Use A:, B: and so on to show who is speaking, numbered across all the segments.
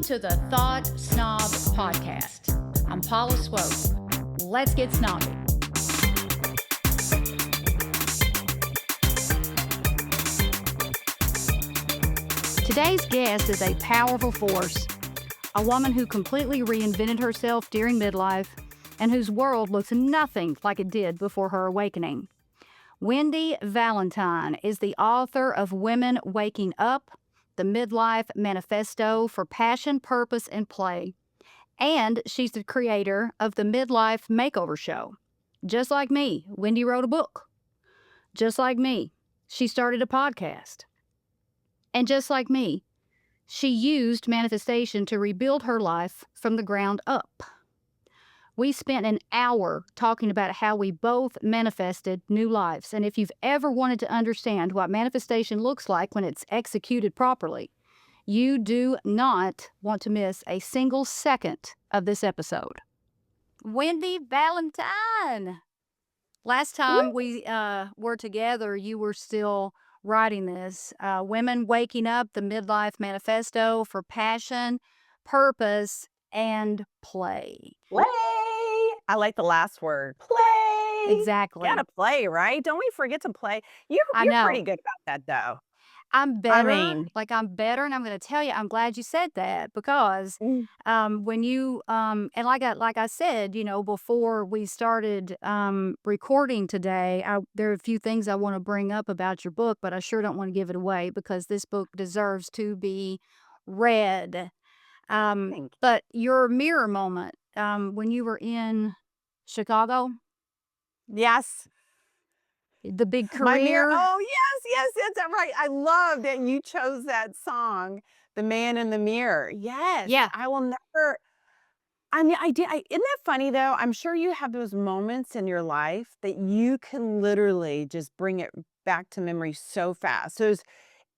A: Welcome to the Thought Snob Podcast. I'm Paula Swope. Let's get snobby. Today's guest is a powerful force, a woman who completely reinvented herself during midlife and whose world looks nothing like it did before her awakening. Wendy Valentine is the author of Women Waking Up, the Midlife Manifesto for Passion, Purpose, and Play. And she's the creator of the Midlife Makeover Show. Just like me, Wendy wrote a book. Just like me, she started a podcast. And just like me, she used manifestation to rebuild her life from the ground up. We spent an hour talking about how we both manifested new lives. And if you've ever wanted to understand what manifestation looks like when it's executed properly, you do not want to miss a single second of this episode. Wendy Valentine. Last time we were together, you were still writing this. Women Waking Up, the Midlife Manifesto for Passion, Purpose, and Play.
B: Play. I like the last word. Play.
A: Exactly.
B: Gotta play, right? Don't we forget to play? You're
A: know.
B: pretty good about that, though.
A: I'm better.
B: mean-
A: I'm better, and I'm going to tell you, I'm glad you said that because when you and like I said, you know, before we started recording today, there are a few things I want to bring up about your book, but I sure don't want to give it away because this book deserves to be read. But your mirror moment when you were in Chicago,
B: Yes.
A: the big
B: My
A: career.
B: mirror. Oh, yes, that's right. I love that you chose that song, The Man in the Mirror. Yes.
A: Yeah.
B: I will never. I mean, isn't that funny, though? I'm sure you have those moments in your life that you can literally just bring it back to memory so fast. So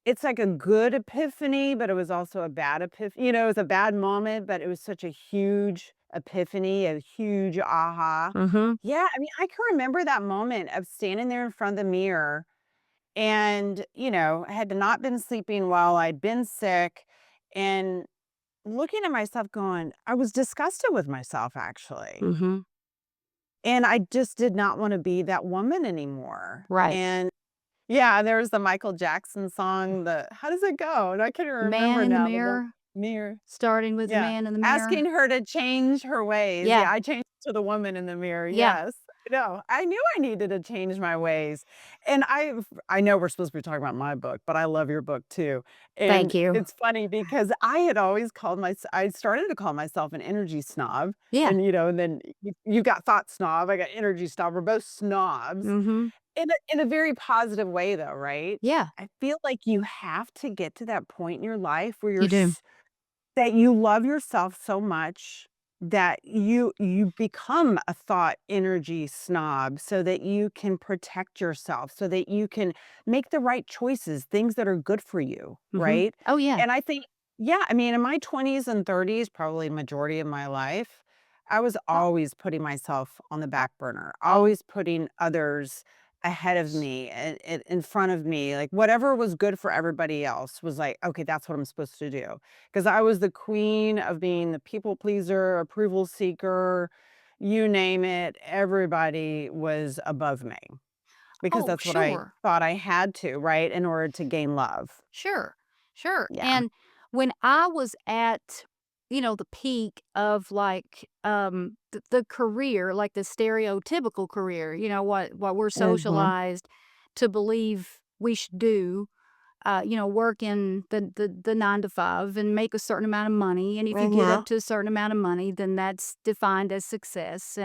B: it's like a good epiphany, but it was also a bad epiphany. You know, it was a bad moment, but it was such a huge epiphany, a huge aha. Yeah, I mean, I can remember that moment of standing there in front of the mirror and, you know, I had not been sleeping well. I'd been sick and looking at myself going, I was disgusted with myself, actually. And I just did not want to be that woman anymore.
A: Right.
B: And yeah, there's the Michael Jackson song, how does it go? And I can't even remember
A: Man in
B: now.
A: the mirror.
B: Mirror.
A: Starting with the man in the mirror.
B: Asking her to change her ways.
A: Yeah.
B: I changed to the woman in the mirror.
A: Yeah.
B: Yes. No, I knew I needed to change my ways. And I know we're supposed to be talking about my book, but I love your book too. And
A: Thank you.
B: It's funny because I had always I started to call myself an energy snob.
A: Yeah.
B: And, you know, and then you got thought snob. I got energy snob. We're both snobs. In a very positive way, though, right?
A: Yeah.
B: I feel like you have to get to that point in your life where
A: You do.
B: that you love yourself so much that you become a thought energy snob so that you can protect yourself, so that you can make the right choices, things that are good for you, right?
A: Oh, yeah.
B: And I think, I mean, in my 20s and 30s, probably majority of my life, I was always putting myself on the back burner, always putting others ahead of me and in front of me. Like whatever was good for everybody else was like, okay, that's what I'm supposed to do. Because I was the queen of being the people pleaser, approval seeker, you name it. Everybody was above me because that's what I thought I had to, right, in order to gain love.
A: Sure.
B: Yeah.
A: And when I was at, you know, the peak of like the career, like the stereotypical career, you know, what we're socialized to believe we should do, you know, work in the 9 to 5 and make a certain amount of money. And if you get up to a certain amount of money, then that's defined as success.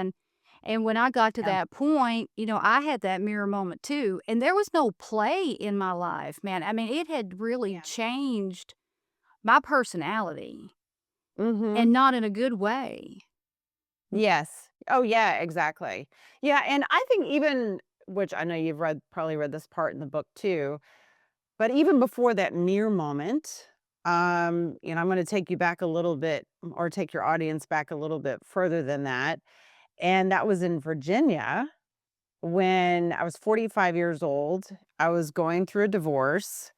A: And when I got to that point, you know, I had that mirror moment too. And there was no play in my life, man. I mean, it had really changed my personality and not in a good way.
B: Yes. Oh, yeah, exactly. Yeah, and I think even, which I know you've probably read this part in the book too, but even before that mirror moment, you know, I'm going to take you back a little bit, or take your audience back a little bit further than that. And that was in Virginia when I was 45 years old. I was going through a divorce.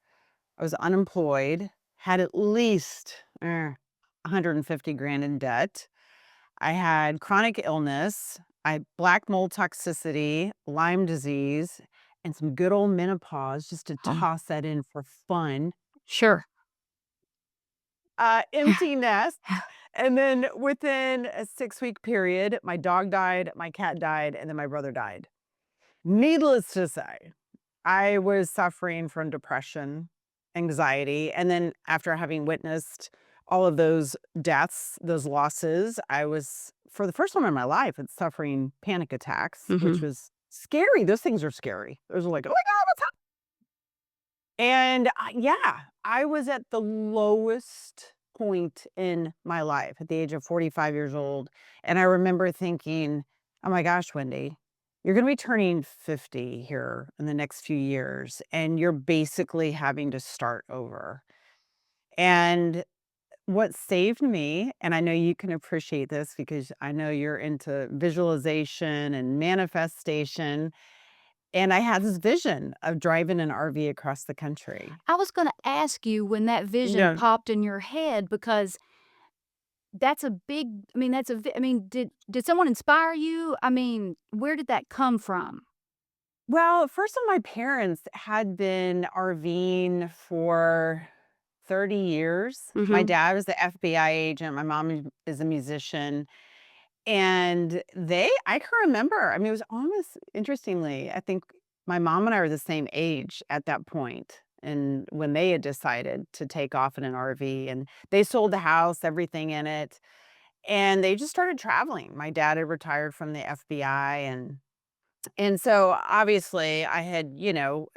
B: I was unemployed, had at least 150 grand in debt. I had chronic illness, I had black mold toxicity, Lyme disease, and some good old menopause just to
A: Oh,
B: toss that in for fun.
A: sure.
B: Empty nest. And then within a 6-week period, my dog died, my cat died, and then my brother died. Needless to say, I was suffering from depression, anxiety, and then after having witnessed all of those deaths, those losses, I was, for the first time in my life, it's suffering panic attacks, which
A: Mhm.
B: was scary. Those things are scary. Those are like, oh my God, what's happening? And yeah, I was at the lowest point in my life at the age of 45 years old. And I remember thinking, oh my gosh, Wendy, you're going to be turning 50 here in the next few years, and you're basically having to start over. And what saved me, and I know you can appreciate this because I know you're into visualization and manifestation, and I had this vision of driving an RV across the country.
A: I was gonna ask you when that vision
B: Yeah.
A: popped in your head because that's a big I mean, that's a vi I mean, did someone inspire you? I mean, where did that come from?
B: Well, first of my parents had been RVing for 30 years. My
A: Mhm.
B: dad was the FBI agent. My mom is a musician. And I can remember, I mean, it was almost interestingly, I think my mom and I were the same age at that point. And when they had decided to take off in an RV, and they sold the house, everything in it, and they just started traveling. My dad had retired from the FBI, and so obviously I had,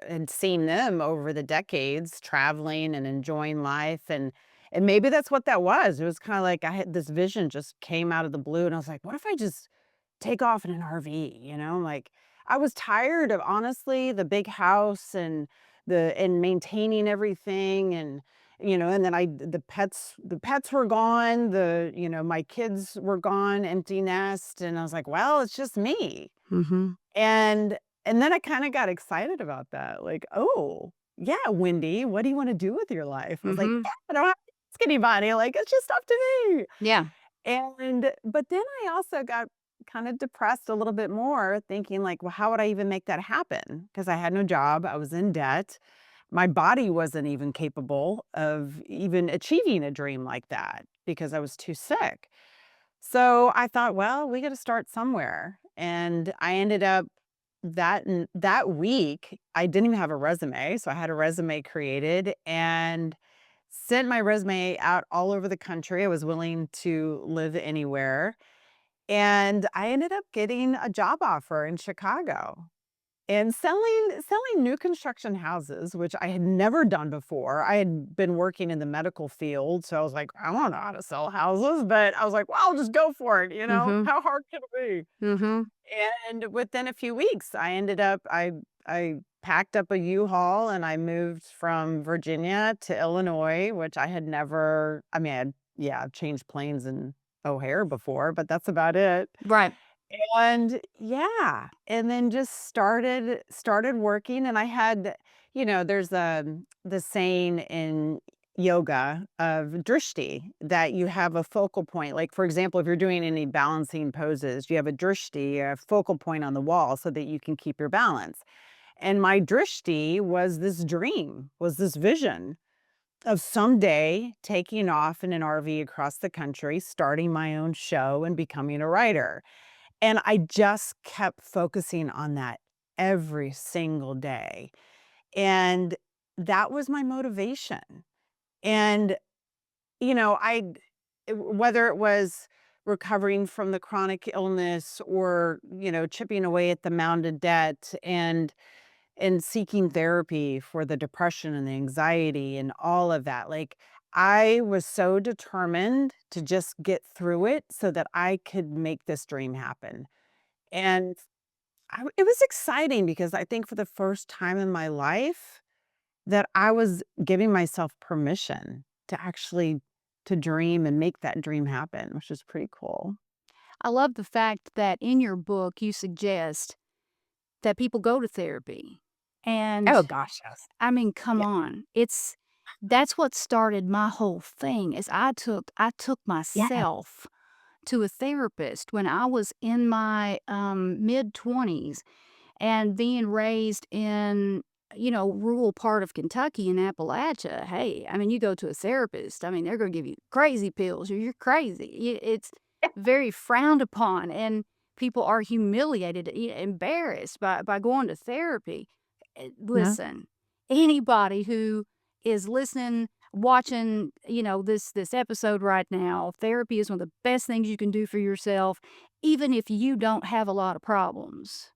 B: had seen them over the decades traveling and enjoying life, and maybe that's what that was. It was kind of like I had this vision just came out of the blue, and I was like, what if I just take off in an RV, Like I was tired of, honestly, the big house and maintaining everything, and then the pets were gone, my kids were gone, empty nest, and I was like, well, it's just me.
A: Mhm.
B: And and then I kinda got excited about that, like, "Oh, yeah, Wendy, what do you wanna do with your life?" I was like,
A: Mhm.
B: "Yeah, I don't have to ask anybody, like, it's just up to me."
A: Yeah.
B: But then I also got kinda depressed a little bit more thinking like, "Well, how would I even make that happen?" Because I had no job, I was in debt, my body wasn't even capable of even achieving a dream like that because I was too sick. So I thought, well, we got to start somewhere. And I ended up that week, I didn't even have a resume. So I had a resume created and sent my resume out all over the country. I was willing to live anywhere. And I ended up getting a job offer in Chicago and selling new construction houses, which I had never done before. I had been working in the medical field, so I was like, "I don't know how to sell houses," but I was like, "Well, I'll just go for it,
A: Mhm.
B: How hard can it
A: Mhm.
B: be?" And within a few weeks, I packed up a U-Haul and I moved from Virginia to Illinois, which I had never I mean, I've changed planes in O'Hare before, but that's about it.
A: Right.
B: And yeah, and then just started working, and I had, there's the saying in yoga of drishti that you have a focal point. Like, for example, if you're doing any balancing poses, you have a drishti, a focal point on the wall so that you can keep your balance. And my drishti was this dream, was this vision of someday taking off in an RV across the country, starting my own show and becoming a writer. And I just kept focusing on that every single day, and that was my motivation. And, I whether it was recovering from the chronic illness or, chipping away at the mounted debt and seeking therapy for the depression and the anxiety and all of that, like, I was so determined to just get through it so that I could make this dream happen. And it was exciting because I think for the first time in my life that I was giving myself permission to actually to dream and make that dream happen, which is pretty cool.
A: I love the fact that in your book, you suggest that people go to therapy. And
B: Oh gosh, yes.
A: I mean, come
B: Yeah.
A: on. That's what started my whole thing is I took
B: Yeah.
A: myself to a therapist when I was in my, mid-20s and being raised in, rural part of Kentucky in Appalachia. Hey, I mean, you go to a therapist, I mean, they're gonna give you crazy pills or you're crazy. It's very frowned upon, and people are humiliated, embarrassed by going to therapy.
B: Yeah.
A: Listen, anybody who is listening, watching, this episode right now, therapy is one of the best things you can do for yourself, even if you don't have a lot of problems.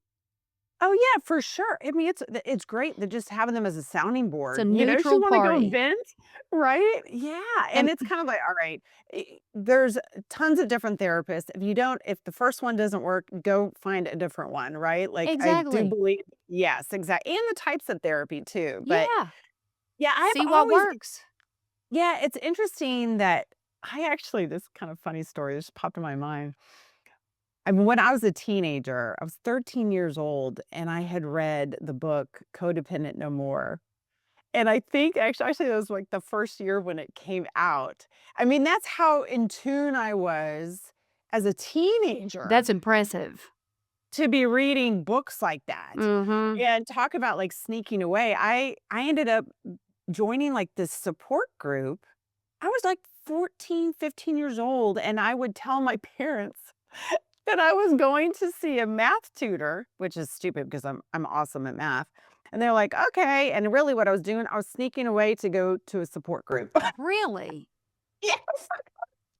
B: Oh, yeah, for sure. I mean, it's great that just having them as a sounding
A: It's a
B: board, if you
A: neutral
B: wanna go
A: party.
B: vent, right? Yeah,
A: And
B: and it's kind of like, all right, there's tons of different therapists. If the first one doesn't work, go find a different one, right? Like, I do
A: exactly.
B: believe yes, exactly, and the types of therapy too, but
A: Yeah.
B: yeah,
A: See what works.
B: yeah, it's interesting that this kind of funny story just popped in my mind. I mean, when I was a teenager, I was 13 years old, and I had read the book Codependent No More. And I think actually, that was like the first year when it came out. I mean, that's how in tune I was as a teenager
A: That's impressive.
B: to be reading books like that
A: Mhm.
B: and talk about like sneaking away. I ended up joining like this support group. I was like 14, 15 years old, and I would tell my parents that I was going to see a math tutor, which is stupid because I'm awesome at math. And they're like, "Okay." And really what I was doing, I was sneaking away to go to a support group.
A: Really?
B: Yes,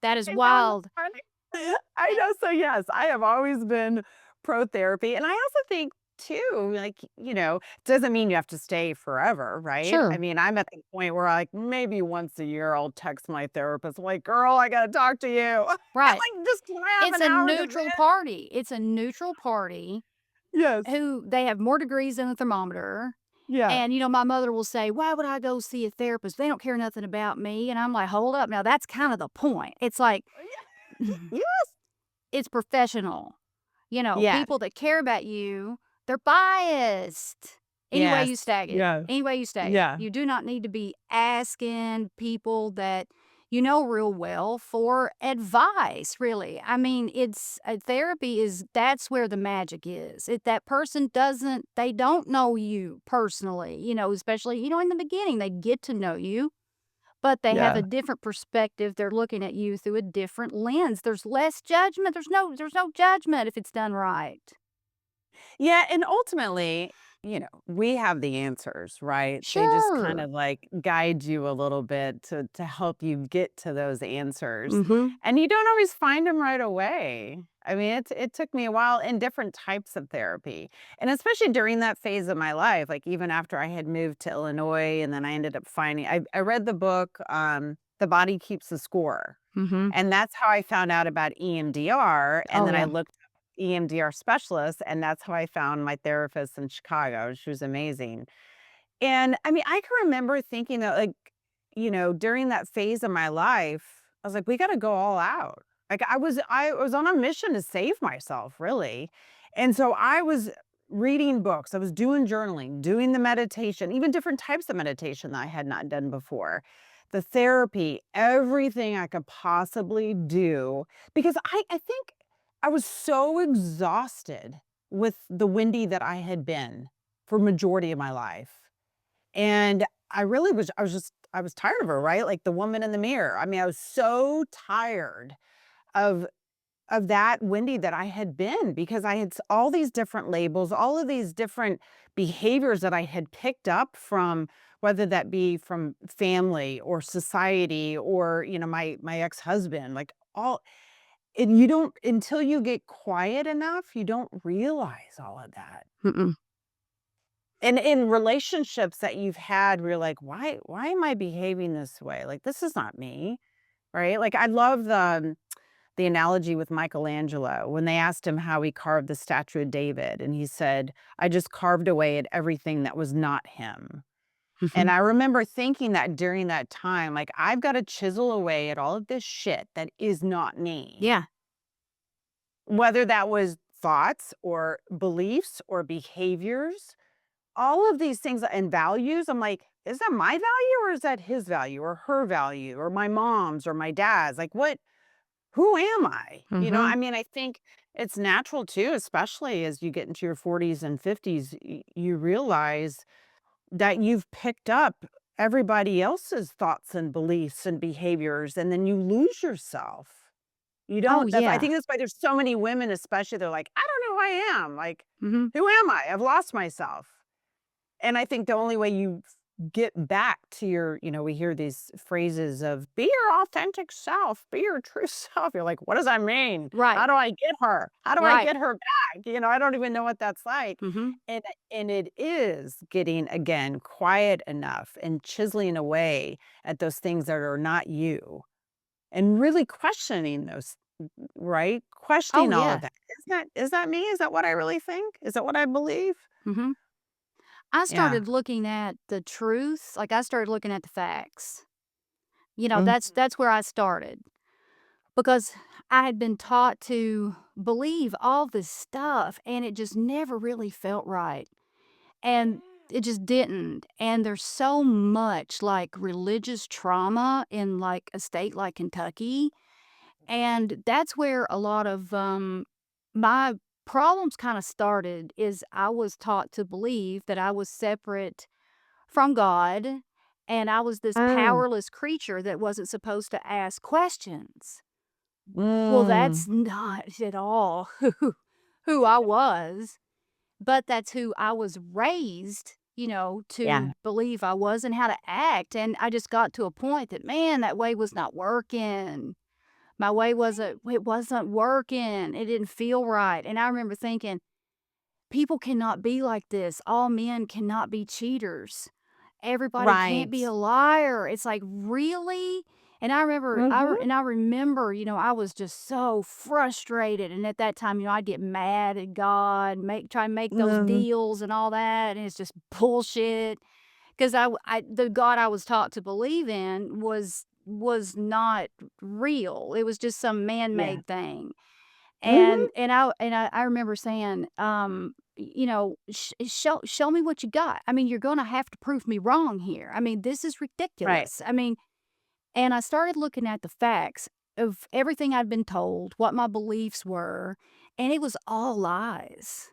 A: That is
B: I know, isn't
A: wild.
B: that funny? I know, so yes, I have always been pro therapy, and I also think too, like, doesn't mean you have to stay forever, right? I
A: Sure.
B: mean, I'm at the point where, like, maybe once a year I'll text my therapist, like, "Girl, I gotta talk to you."
A: Right.
B: Like, "Just can I have
A: It's
B: an
A: a
B: hour to
A: neutral
B: vent?"
A: party. It's a neutral party
B: Yes.
A: who they have more degrees than a thermometer.
B: Yeah.
A: And, my mother will say, "Why would I go see a therapist? They don't care nothing about me." And I'm like, "Hold up. Now that's kind of the point." It's like,
B: Yes.
A: it's professional.
B: Yes.
A: People that care about you, they're biased.
B: Yes. Yeah.
A: Any way you stay it.
B: Yeah.
A: You do not need to be asking people that you know real well for advice, really. I mean, therapy is that's where the magic is. If that person they don't know you personally, especially, in the beginning, they get to know you, but they have a
B: Yeah.
A: different perspective. They're looking at you through a different lens. There's less judgment. There's no judgment if it's done right.
B: Yeah, and ultimately, we have the answers, right? They just kind
A: Sure.
B: of like guide you a little bit to help you get to those answers.
A: Mhm.
B: And you don't always find them right away. I mean, it took me a while in different types of therapy. And especially during that phase of my life, like even after I had moved to Illinois and then I ended up finding I read the book The Body Keeps the Score.
A: Mhm.
B: And that's how I found out about EMDR, and
A: Oh,
B: then I
A: yeah.
B: looked up EMDR specialists, and that's how I found my therapist in Chicago. She was amazing. And I mean, I can remember thinking that, like, during that phase of my life, I was like, we got to go all out. Like I was on a mission to save myself, really. And so I was reading books, I was doing journaling, doing the meditation, even different types of meditation that I had not done before. The therapy, everything I could possibly do because I think I was so exhausted with the Wendy that I had been for majority of my life. And I was tired of her, right? Like the woman in the mirror. I mean, I was so tired of that Wendy that I had been because I had all these different labels, all of these different behaviors that I had picked up from whether that be from family or society or my ex-husband, like all and you don't until you get quiet enough, you don't realize all of that.
A: Mm-mm.
B: And in relationships that you've had where you're like, why am I behaving this way? Like, this is not me, right? Like, I love the analogy with Michelangelo when they asked him how he carved the statue of David, and he said, "I just carved away at everything that was not him." And
A: Mhm.
B: I remember thinking that during that time, like, I've got to chisel away at all of this shit that is not me.
A: Yeah.
B: Whether that was thoughts or beliefs or behaviors all of these things and values, I'm like, is that my value or is that his value or her value or my mom's or my dad's? Like, who am I?
A: Mm-hmm.
B: I mean, I think it's natural too, especially as you get into your 40s and 50s, you realize that you've picked up everybody else's thoughts and beliefs and behaviors, and then you lose yourself. You
A: Oh,
B: don't, I
A: yeah.
B: think that's why there's so many women, especially, they're like, I don't know who I am. Like,
A: Mm-hmm.
B: who am I? I've lost myself. And I think the only way you get back to your, we hear these phrases of be your authentic self, be your true self. You're like, what does that mean?
A: Right.
B: How do I get her? How do I
A: Right.
B: get her back? I don't even know what that's like.
A: Mm-hmm.
B: And it is getting again quiet enough and chiseling away at those things that are not you and really questioning those, right?
A: Oh,
B: Questioning all of
A: yeah.
B: that. Is that me? Is that what I really think? Is that what I believe?
A: Mm-hmm. I
B: Yeah.
A: started looking at the truth. Like I started looking at the facts.
B: Mhm.
A: That's where I started because I had been taught to believe all this stuff and it just never really felt right. And it just didn't. And there's so much like religious trauma in like a state like Kentucky. And that's where a lot of my problems kind of started is I was taught to believe that I was separate from God and I was this
B: Mm.
A: powerless creature that wasn't supposed to ask questions. Well,
B: Mm.
A: that's not at all who I was, but that's who I was raised,
B: Yeah.
A: to believe I was and how to act. And I just got to a point that, man, that way was not working. My way it wasn't working. It didn't feel right. And I remember thinking, people cannot be like this. All men cannot be cheaters. Everybody can't
B: Right.
A: be a liar. It's like, really? And I remember,
B: Mhm.
A: I was just so frustrated. And at that time, I'd get mad at God, try and make those
B: Mhm.
A: deals and all that. And it's just bullshit. Because the God I was taught to believe in was not real. It was just some
B: Yeah.
A: man-made thing.
B: Mhm.
A: And I remember saying, show me what you got. I mean, you're gonna have to prove me wrong here. I mean, this is
B: Right.
A: ridiculous. I mean, and I started looking at the facts of everything I'd been told, what my beliefs were, and it was all lies.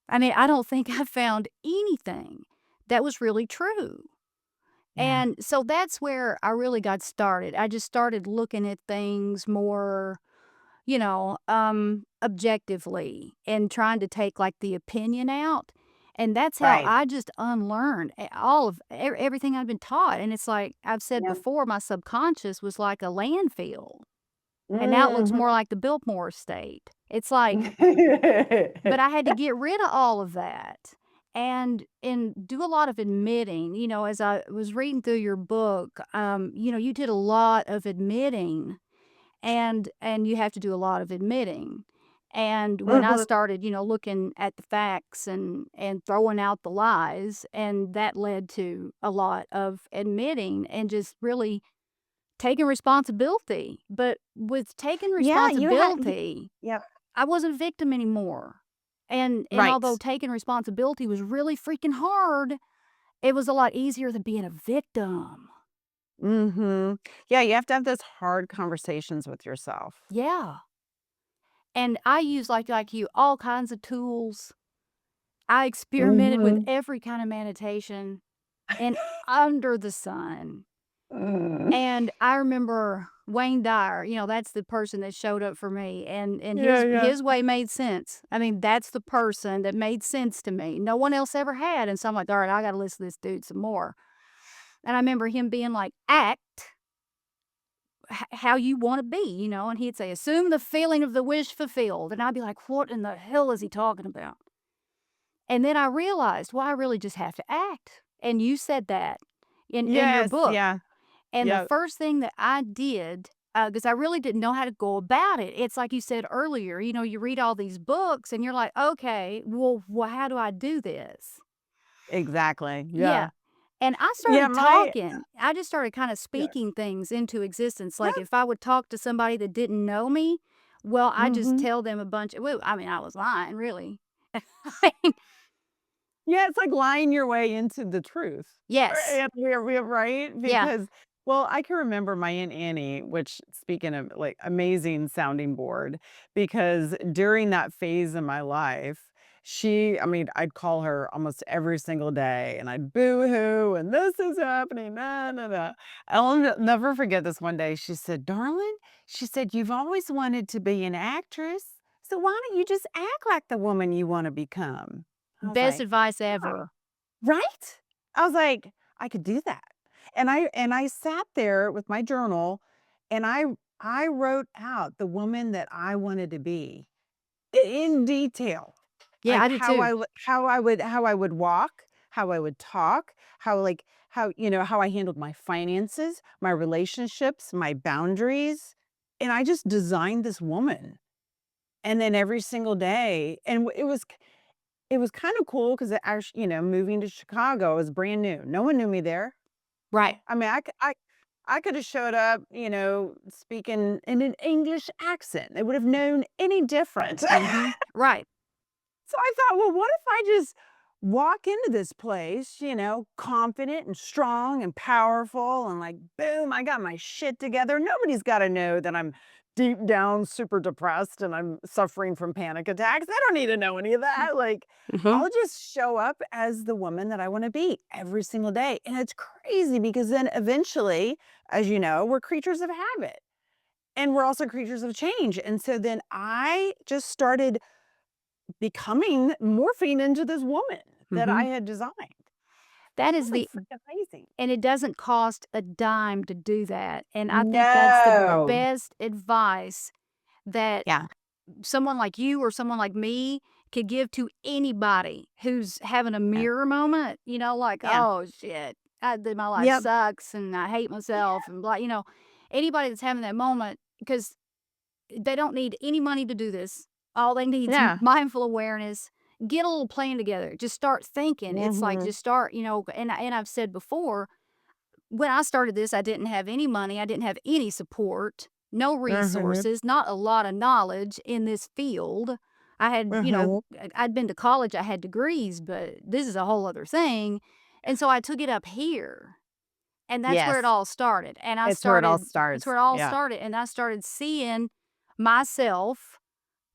A: I mean, I don't think I found anything that was really true.
B: Yeah.
A: And so that's where I really got started. I just started looking at things more, objectively and trying to take like the opinion out. And that's how
B: Right.
A: I just unlearned all of everything I've been taught. And it's like I've said
B: Yeah.
A: before, my subconscious was like a landfill. And now it looks
B: Mhm.
A: more like the Biltmore estate. It's like, but I had to get rid of all of that and do a lot of admitting. As I was reading through your book, you did a lot of admitting and you have to do a lot of admitting. And when I
B: Mhm.
A: started, looking at the facts and throwing out the lies, and that led to a lot of admitting and just really taking responsibility. But with taking
B: Yeah, you had y
A: responsibility,
B: yep.
A: I wasn't a victim anymore. And
B: Right.
A: although taking responsibility was really freaking hard, it was a lot easier than being a victim.
B: Mhm. Yeah, you have to have those hard conversations with yourself.
A: Yeah. And I use like you all kinds of tools. I experimented with
B: Mhm.
A: every kind of meditation and under the sun.
B: Mm.
A: And I remember Wayne Dyer, that's the person that showed up for me and
B: Yeah, yeah.
A: his way made sense. I mean, that's the person that made sense to me. No one else ever had. And so I'm like, all right, I got to listen to this dude some more. And I remember him being like, act how you want to be, and he'd say, assume the feeling of the wish fulfilled. And I'd be like, what in the hell is he talking about? And then I realized, well, I really just have to act. And you said that in your
B: Yes,
A: book.
B: yeah.
A: And the
B: Yep.
A: first thing that I did, because I really didn't know how to go about it, it's like you said earlier, you read all these books and you're like, okay, well how do I do this?
B: Exactly.
A: Yeah.
B: Yeah.
A: And I
B: Yeah,
A: started
B: my
A: talking. I just started kind of
B: yeah.
A: speaking things into existence. Like
B: Yep.
A: if I would talk to somebody that didn't know me, well, I just
B: Mhm.
A: tell them a bunch of, well, I mean, I was lying, really.
B: Yeah, it's like lying your way into the truth.
A: Yes.
B: And we're right?
A: Yeah.
B: Because, well, I can remember my Aunt Annie, which, speaking of like amazing sounding board, because during that phase of my life, I mean, I'd call her almost every single day and I'd boo hoo and this is happening. Nah, nah, nah. Never forget this one day. She said, "Darling," she said, "you've always wanted to be an actress. So why don't you just act like the woman you want to become?" I was
A: Best
B: like,
A: advice
B: "Huh."
A: ever.
B: Right? I was like, "I could do that." And I sat there with my journal and I wrote out the woman that I wanted to be in detail.
A: Yeah,
B: Like
A: I did too.
B: how I would walk, how I would talk, how I handled my finances, my relationships, my boundaries. And I just designed this woman. And then every single day, and it was kind of cool because moving to Chicago was brand new. No one knew me there.
A: Right.
B: I mean, I could have showed up, speaking in an English accent. They would have known any different.
A: Mhm. Right.
B: So I thought, well, what if I just walk into this place, confident and strong and powerful and like, boom, I got my shit together. Nobody's got to know that I'm deep down super depressed and I'm suffering from panic attacks. I don't need to know any of that. Like,
A: Mhm.
B: I'll just show up as the woman that I want to be every single day. And it's crazy because then eventually, as you know, we're creatures of habit and we're also creatures of change. And so then I just started morphing into this woman that I
A: Mhm.
B: had designed.
A: That is
B: Really
A: the
B: freaking amazing.
A: and it doesn't cost a dime to do that, and I think that's the
B: No.
A: best advice that
B: Yeah.
A: someone like you or someone like me could give to anybody who's having a
B: Yeah.
A: mirror moment, like,
B: Yeah.
A: "Oh, shit, my life
B: Yep.
A: sucks, and I hate
B: Yeah.
A: myself," and blah, anybody that's having that moment because they don't need any money to do this. All they need is
B: Yeah.
A: mindful awareness. Get a little plan together. Just start thinking. It's like
B: Mhm.
A: just start, and I've said before, when I started this, I didn't have any money. I didn't have any support, no
B: Mhm.
A: resources, not a lot of knowledge in this field. I had,
B: Mhm.
A: I'd been to college, I had degrees, but this is a whole other thing. And so I took it up here. And that's where it
B: Yes.
A: all started, and
B: It's where it all
A: that's
B: starts.
A: where it all
B: Yeah.
A: started, and I started seeing myself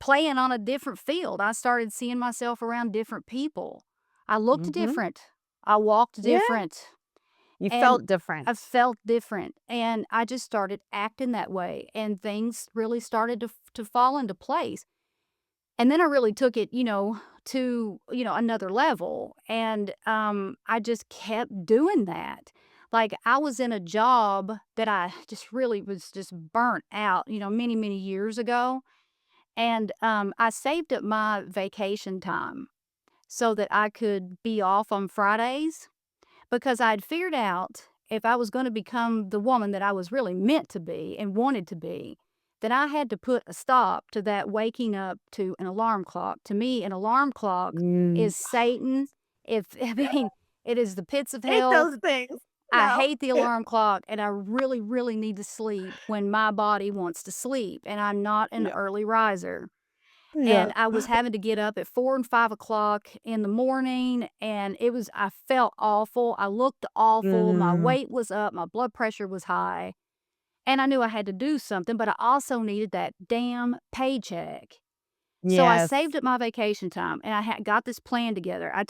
A: playing on a different field. I started seeing myself around different people. I looked
B: Mhm.
A: different. I walked
B: Yeah.
A: different,
B: You
A: and
B: felt
A: I
B: different.
A: felt different, and I just started acting that way, and things really started to fall into place. And then I really took it, to, another level, and, I just kept doing that. Like, I was in a job that I just really was just burnt out, many, many years ago, and, I saved up my vacation time so that I could be off on Fridays because I'd figured out if I was gonna become the woman that I was really meant to be and wanted to be, then I had to put a stop to that waking up to an alarm clock. To me, an alarm clock
B: Mm.
A: is Satan. If I mean, it is the pits of
B: Hate
A: hell.
B: those things.
A: I
B: No.
A: hate the alarm clock, and I really, really need to sleep when my body wants to sleep, and I'm not an
B: Yeah.
A: early riser.
B: Yeah.
A: And I was having to get up at 4 and 5 o'clock in the morning, and I felt awful, I looked awful, my
B: Mhm.
A: weight was up, my blood pressure was high, and I knew I had to do something, but I also needed that damn paycheck. So I
B: Yes.
A: saved up my vacation time, and I had got this plan together. I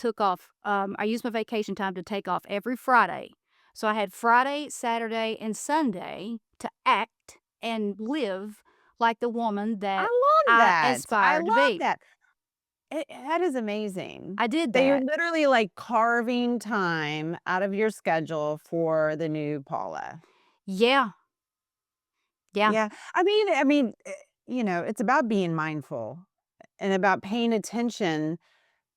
A: used my vacation time to take off every Friday. So I had Friday, Saturday, and Sunday to act and live like the woman
B: I
A: that
B: love
A: I
B: that. I
A: aspired to
B: love
A: be.
B: that. That is amazing.
A: I did
B: That you're
A: that.
B: literally, like, carving time out of your schedule for the new Paula.
A: Yeah, yeah,
B: Yeah. It's about being mindful and about paying attention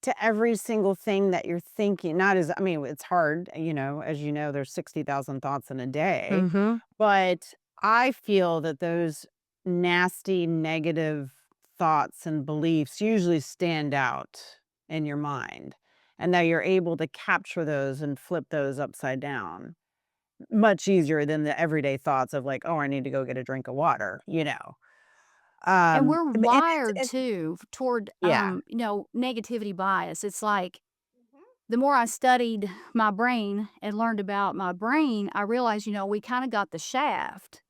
B: to every single thing that you're thinking. Not as I mean, it's hard, as you know, there's 60,000 thoughts in a day,
A: mhm,
B: but I feel that those nasty negative thoughts and beliefs usually stand out in your mind, and that you're able to capture those and flip those upside down much easier than the everyday thoughts of like, "Oh, I need to go get a drink of water," you know?
A: and we're
B: And
A: wired too toward,
B: yeah.
A: negativity bias. It's like,
B: Mhm.
A: the more I studied my brain and learned about my brain, I realized, we kind of got the shaft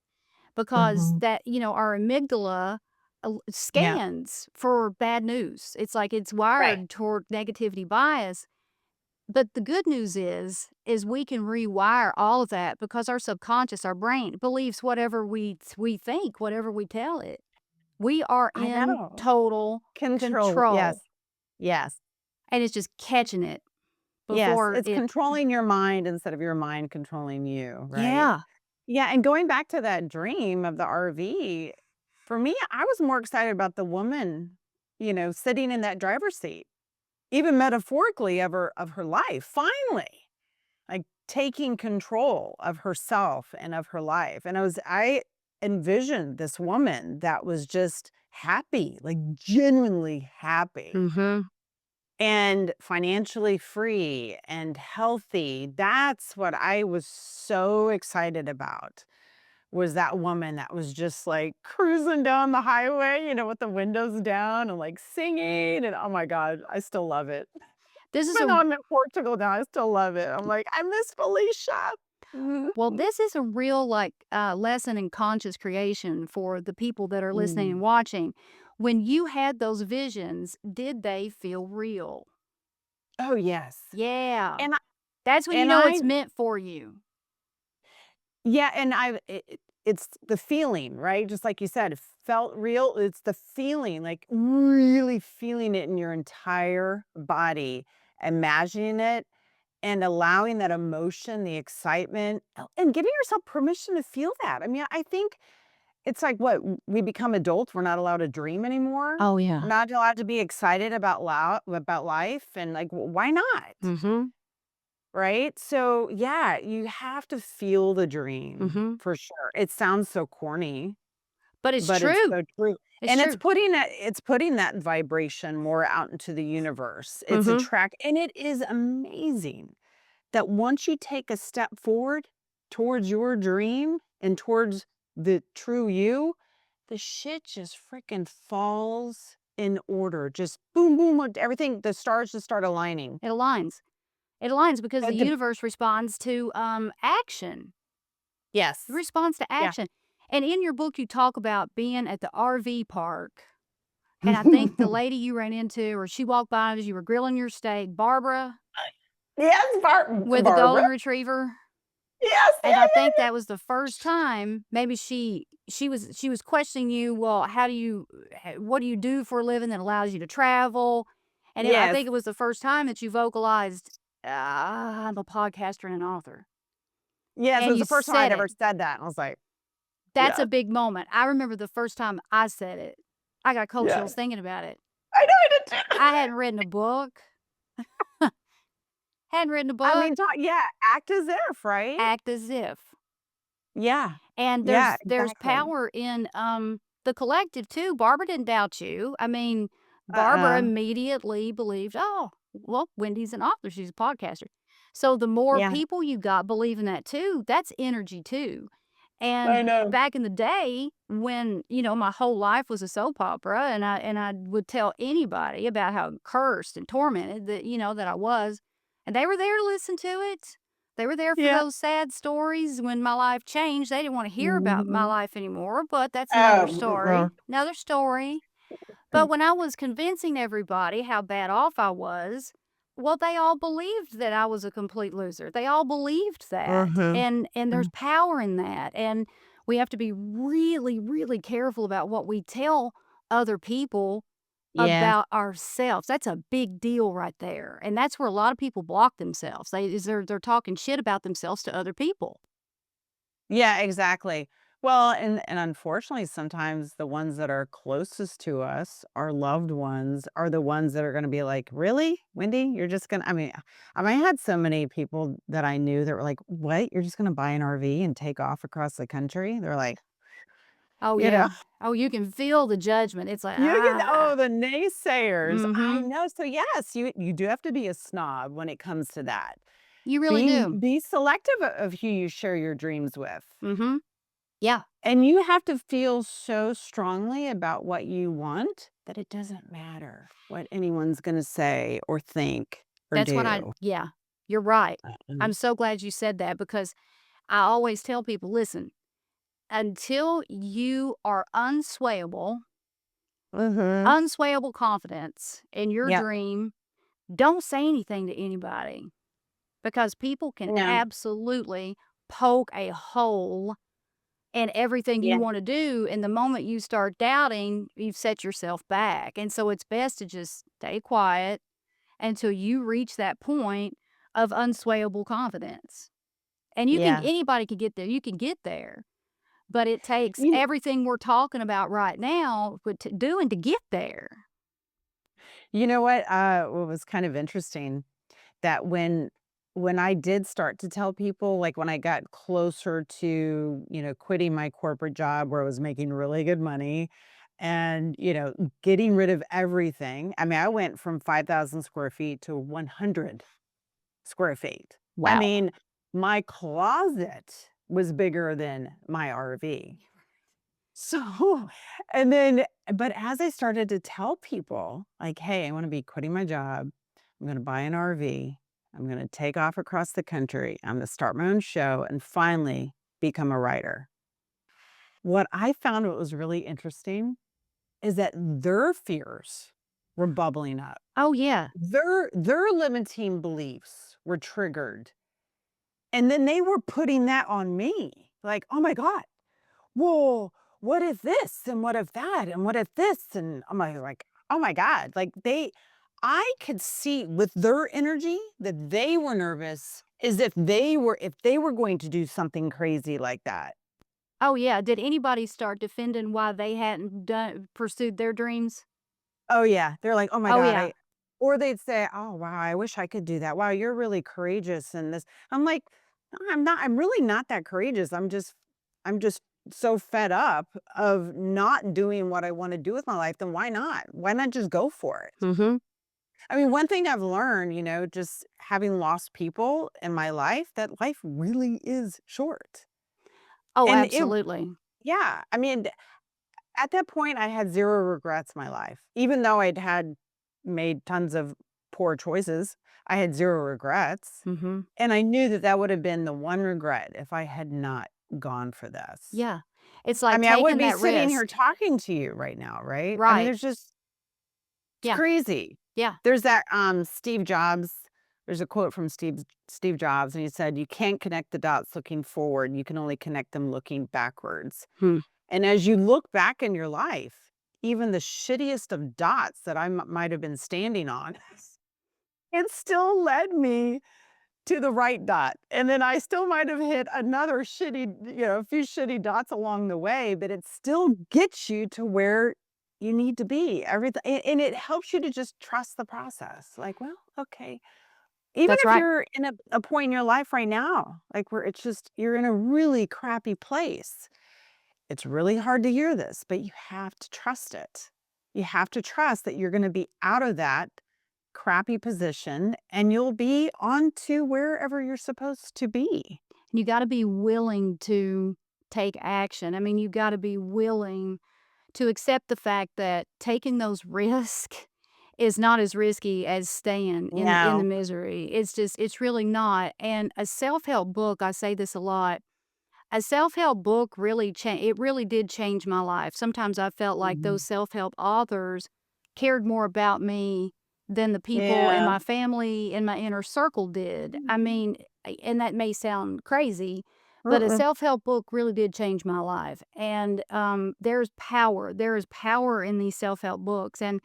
A: because
B: Mhm.
A: that, our amygdala
B: Yeah.
A: scans for bad news. It's like it's
B: Right.
A: wired toward negativity bias. But the good news is we can rewire all of that because our subconscious, our brain believes whatever we think, whatever we tell it. We are
B: I
A: in
B: know.
A: total
B: Control. Yes.
A: control,
B: Yes.
A: and it's just catching it
B: Yes.
A: before
B: It's
A: it.
B: controlling your mind instead of your mind controlling you, right?
A: Yeah.
B: Yeah, and going back to that dream of the RV, for me, I was more excited about the woman, sitting in that driver's seat, even metaphorically of her life, finally, like taking control of herself and of her life. And I envisioned this woman that was just happy, like genuinely happy
A: Mhm.
B: and financially free and healthy. That's what I was so excited about, was that woman that was just like cruising down the highway, with the windows down and like singing. And oh my God, I still love it.
A: This is
B: Even though
A: a
B: I'm in Portugal now, I still love it. I'm like, I miss Felicia. Mhm.
A: well, this is a real, like, lesson in conscious creation for the people that are listening and
B: Mm.
A: watching. When you had those visions, did they feel real?
B: Oh yes.
A: Yeah.
B: And I,
A: That's when you
B: and
A: know
B: I
A: it's meant for you.
B: yeah, and it's the feeling, right? Just like you said, it felt real. It's the feeling, like really feeling it in your entire body, imagining it and allowing that emotion, the excitement, and giving yourself permission to feel that. I mean, I think it's like what we become adults, we're not allowed to dream anymore.
A: Oh,
B: We're
A: yeah.
B: not allowed to be excited about life, and like, why not?
A: Mhm.
B: Right? So, yeah, you have to feel the dream
A: Mhm.
B: for sure. It sounds so corny,
A: But it's
B: but it's
A: true.
B: so true.
A: It's
B: And it's
A: true.
B: putting that vibration more out into the universe. It's
A: Mhm.
B: and it is amazing that once you take a step forward towards your dream and towards the true you, the shit just freaking falls in order. Just boom, boom, everything, the stars just start aligning.
A: It aligns. It aligns because the
B: But the
A: universe responds to, action. It
B: Yes.
A: responds to
B: Yeah.
A: action. And in your book, you talk about being at the RV park, and I think the lady you ran into or she walked by as you were grilling your steak, Barbara
B: Yes,
A: with the
B: Barbara.
A: golden retriever,
B: Yes, yeah,
A: and I
B: yeah,
A: think that was the first time maybe she was questioning you, "Well, how do you what do you do for a living that allows you to travel?" And I
B: yes.
A: think it was the first time that you vocalized, "I'm a podcaster and an author."
B: Yes, it
A: And
B: was
A: you
B: the first time I'd
A: said
B: ever
A: it.
B: said that, and I was like,
A: That's a
B: "Yes,
A: big moment. I remember the first time I said it. I got cold
B: yes."
A: chills thinking about it.
B: I know, I did too.
A: I hadn't written a book. Hadn't written a
B: I
A: book.
B: mean, yeah, act as if, right?
A: Act as if.
B: Yeah.
A: And
B: Yeah,
A: there's
B: exactly.
A: power in, the collective too. Barbara didn't doubt you. I mean, Barbara
B: Uh-uh.
A: immediately believed, "Oh, well, Wendy's an author. She's a podcaster." So the more
B: Yeah,
A: people you got believing that too, that's energy too.
B: I
A: And
B: know.
A: back in the day when, my whole life was a soap opera and I would tell anybody about how cursed and tormented that I was, and they were there to listen to it. They were there for
B: Yeah.
A: those sad stories when my life changed. They didn't want to hear about my
B: Mhm.
A: life anymore, but that's
B: Oh,
A: another story. Another story. But when I was convincing everybody how bad off I was, well, they all believed that I was a complete loser. They all believed that.
B: Mhm.
A: And there's power in that. And we have to be really, really careful about what we tell other people
B: Yes.
A: about ourselves. That's a big deal right there. And that's where a lot of people block themselves. They're talking shit about themselves to other people.
B: Yeah, exactly. Well, and unfortunately, sometimes the ones that are closest to us, our loved ones, are the ones that are gonna be like, "Really? Wendy? You're just gonna" I had so many people that I knew that were like, "What? You're just gonna buy an RV and take off across the country?" They're like,
A: Oh
B: you know,
A: yeah. Oh, you can feel the judgment. It's like,
B: you get
A: ah.
B: the naysayers. I
A: Mm-hmm.
B: know. So yes, you do have to be a snob when it comes to that.
A: You really do.
B: Be selective of who you share your dreams with.
A: Mm-hmm. Yeah.
B: And you have to feel so strongly about what you want that it doesn't matter what anyone's gonna say or think. or
A: That's what
B: do.
A: yeah, you're right.
B: Mhm.
A: I'm so glad you said that because I always tell people, listen, until you are
B: Mhm.
A: unswayable confidence in your
B: Yep.
A: dream, don't say anything to anybody because people can
B: No.
A: absolutely poke a hole in everything you
B: Yeah.
A: want to do. And the moment you start doubting, you've set yourself back. And so it's best to just stay quiet until you reach that point of unswayable confidence. And
B: Yeah.
A: anybody can get there. You can get there, but it takes
B: You
A: everything we're talking about right now doing to get there.
B: you know what was kind of interesting that when I did start to tell people, like, when I got closer to, quitting my corporate job where I was making really good money and, getting rid of everything. I mean, I went from 5,000 square feet to 100 square feet. I
A: Wow.
B: mean, my closet was bigger than my RV. So, and then, but as I started to tell people, like, hey, I want to be quitting my job, I'm going to buy an RV, I'm going to take off across the country, I'm going to start my own show, and finally become a writer. What I found what was really interesting is that their fears were bubbling up.
A: Oh, yeah.
B: Their limiting beliefs were triggered. And then they were putting that on me. Like, oh my God, well, what if this and what if that and what if this? And I'm like, oh my God. I could see with their energy that they were nervous as if they were going to do something crazy like that.
A: Oh, yeah. Did anybody start defending why they hadn't pursued their dreams?
B: Oh yeah. They're like, oh my
A: Oh,
B: God,
A: yeah.
B: or they'd say, oh wow, I wish I could do that. Wow, you're really courageous and this. I'm like, "No, I'm not, I'm really not that courageous. I'm just so fed up of not doing what I want to do with my life. Then why not? Why not just go for it?
A: Mhm.
B: I mean, one thing I've learned, just having lost people in my life, that life really is short.
A: Oh,
B: And it,
A: absolutely.
B: yeah, I mean, at that point, I had 0 regrets in my life. Even though I'd made tons of poor choices, I had 0 regrets,
A: Mhm.
B: and I knew that that would have been the one regret if I had not gone for this.
A: Yeah. It's
B: I
A: like
B: mean, I
A: taking
B: wouldn't be
A: that
B: sitting here
A: risk.
B: talking to you right now, right? I mean,
A: Right.
B: it's
A: Yeah.
B: crazy.
A: Yeah.
B: There's that, Steve Jobs there's a quote from Steve Jobs, and he said, "You can't connect the dots looking forward, you can only connect them looking backwards."
A: Hmm.
B: And as you look back in your life, even the shittiest of dots that I might have been standing on, it still led me to the right dot. And then I still might have hit another a few shitty dots along the way, but it still gets you to where you need to be. Everything, and it helps you to just trust the process. Like, well, okay. Even
A: That's
B: if
A: right.
B: you're in a point in your life right now, like where it's just you're in a really crappy place, it's really hard to hear this, but you have to trust it. You have to trust that you're gonna be out of that crappy position and you'll be on to wherever you're supposed to be.
A: You gotta be willing to take action. I mean, you gotta be willing to accept the fact that taking those risks is not as risky as staying in the
B: No.
A: misery. It's really not. And a self-help book, I say this a lot, a self-help book it really did change my life. Sometimes I felt like
B: Mhm.
A: those self-help authors cared more about me than the people in
B: Yeah.
A: my family, in my inner circle did. I
B: Mhm.
A: mean, and that may sound crazy, but a
B: Mm-mm.
A: self-help book really did change my life. And there's power. There is power in these self-help books. And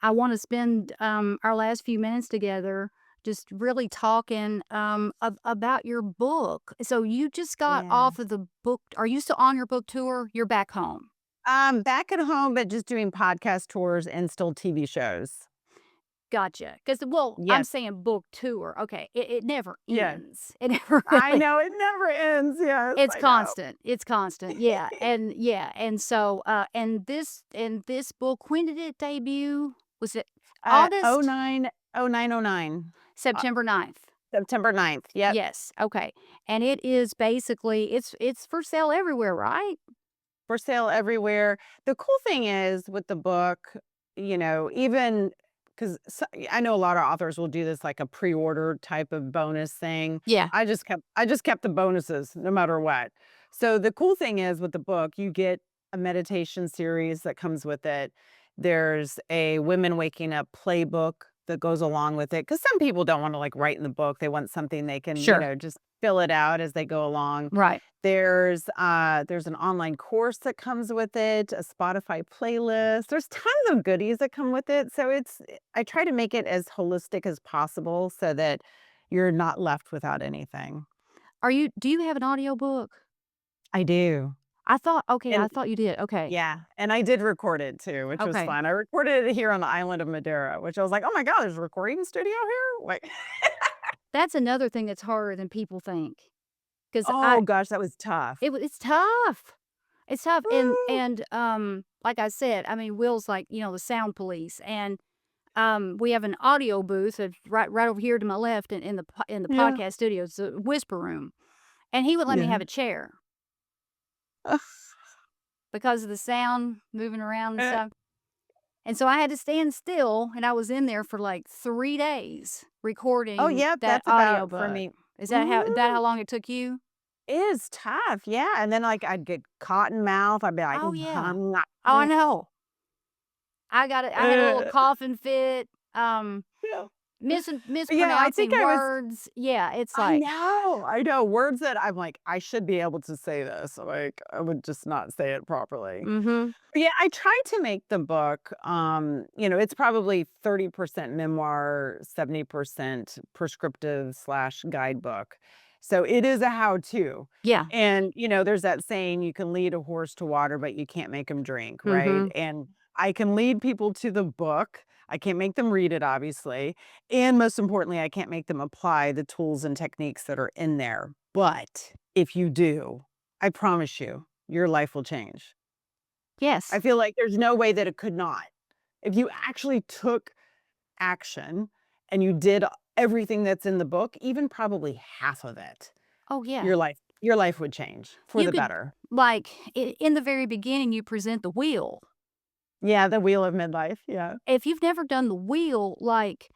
A: I want to spend our last few minutes together just really talking about your book. So you just got
B: Yeah.
A: off of the book. Are you still on your book tour? You're back home.
B: Back at home, but just doing podcast tours and still TV shows.
A: Gotcha. Because, well, I'm
B: Yes.
A: saying book tour. Okay. It never
B: Yes.
A: ends. It never
B: I
A: really.
B: know it never ends. Yes,
A: It's
B: I know.
A: constant. It's constant. Yeah. And yeah. And so, and this book, when did it debut? Was it
B: Oh
A: August?
B: 09, oh 09, oh 09. Uh,
A: September 9th?
B: September 9th. Yep.
A: Yes, okay, and it is basically it's for sale everywhere, right?
B: For sale everywhere. The cool thing is with the book, even because I know a lot of authors will do this like a pre-order type of bonus thing.
A: Yeah.
B: I just kept the bonuses no matter what. So the cool thing is with the book, you get a meditation series that comes with it. There's a women waking up playbook that goes along with it, because some people don't want to like write in the book. They want something they can,
A: Sure.
B: just fill it out as they go along.
A: Right.
B: There's an online course that comes with it, a Spotify playlist. There's tons of goodies that come with it. So I try to make it as holistic as possible so that you're not left without anything.
A: Do you have an audiobook?
B: I do.
A: I
B: And
A: thought you did. Okay.
B: yeah, and I did record it too, which was
A: Okay.
B: fun. I recorded it here on the island of Madeira, which I was like, "Oh my God, there's a recording studio here?" Like,
A: That's another thing that's harder than people think. 'Cause
B: oh gosh, that was tough.
A: it's tough. It's tough,
B: Woo!
A: like I said, I mean, Will's like, the sound police, and, we have an audio booth that's right over here to my left in the
B: Yeah,
A: podcast studio. It's a whisper room, and he would let me
B: yeah.
A: have a chair because of the sound moving around and
B: Uh,
A: stuff, and so I had to stand still, and I was in there for, like, 3 days
B: oh,
A: recording
B: yep,
A: that
B: that's about for
A: audiobook.
B: me.
A: Is that how
B: Mhm.
A: long it took you?
B: It is tough, yeah, and then, like, I'd get cotton mouth, I'd be like,
A: Oh, yeah.
B: "Mm,
A: Oh, I
B: mm,
A: know. I had a little
B: uh,"
A: coughing fit,
B: yeah. Yeah, I think
A: mispronouncing
B: I was
A: words. Yeah, it's like
B: I know, words that I'm like, "I should be able to say this," like, I would just not say it properly.
A: mhm.
B: Yeah, I tried to make the book, it's probably 30% memoir, 70% prescriptive slash guidebook. So it is a how-to.
A: Yeah.
B: And, there's that saying, you can lead a horse to water, but you can't make him drink, right?
A: Mhm.
B: And I can lead people to the book. I can't make them read it, obviously. And most importantly, I can't make them apply the tools and techniques that are in there. But if you do, I promise you, your life will change. I
A: Yes.
B: feel like there's no way that it could not. If you actually took action and you did everything that's in the book, even probably half of it,
A: Oh, yeah.
B: your life would change for
A: You
B: the
A: could
B: better.
A: like, in the very beginning, you present the wheel.
B: Yeah, the wheel of midlife, yeah.
A: If you've never done the wheel, like,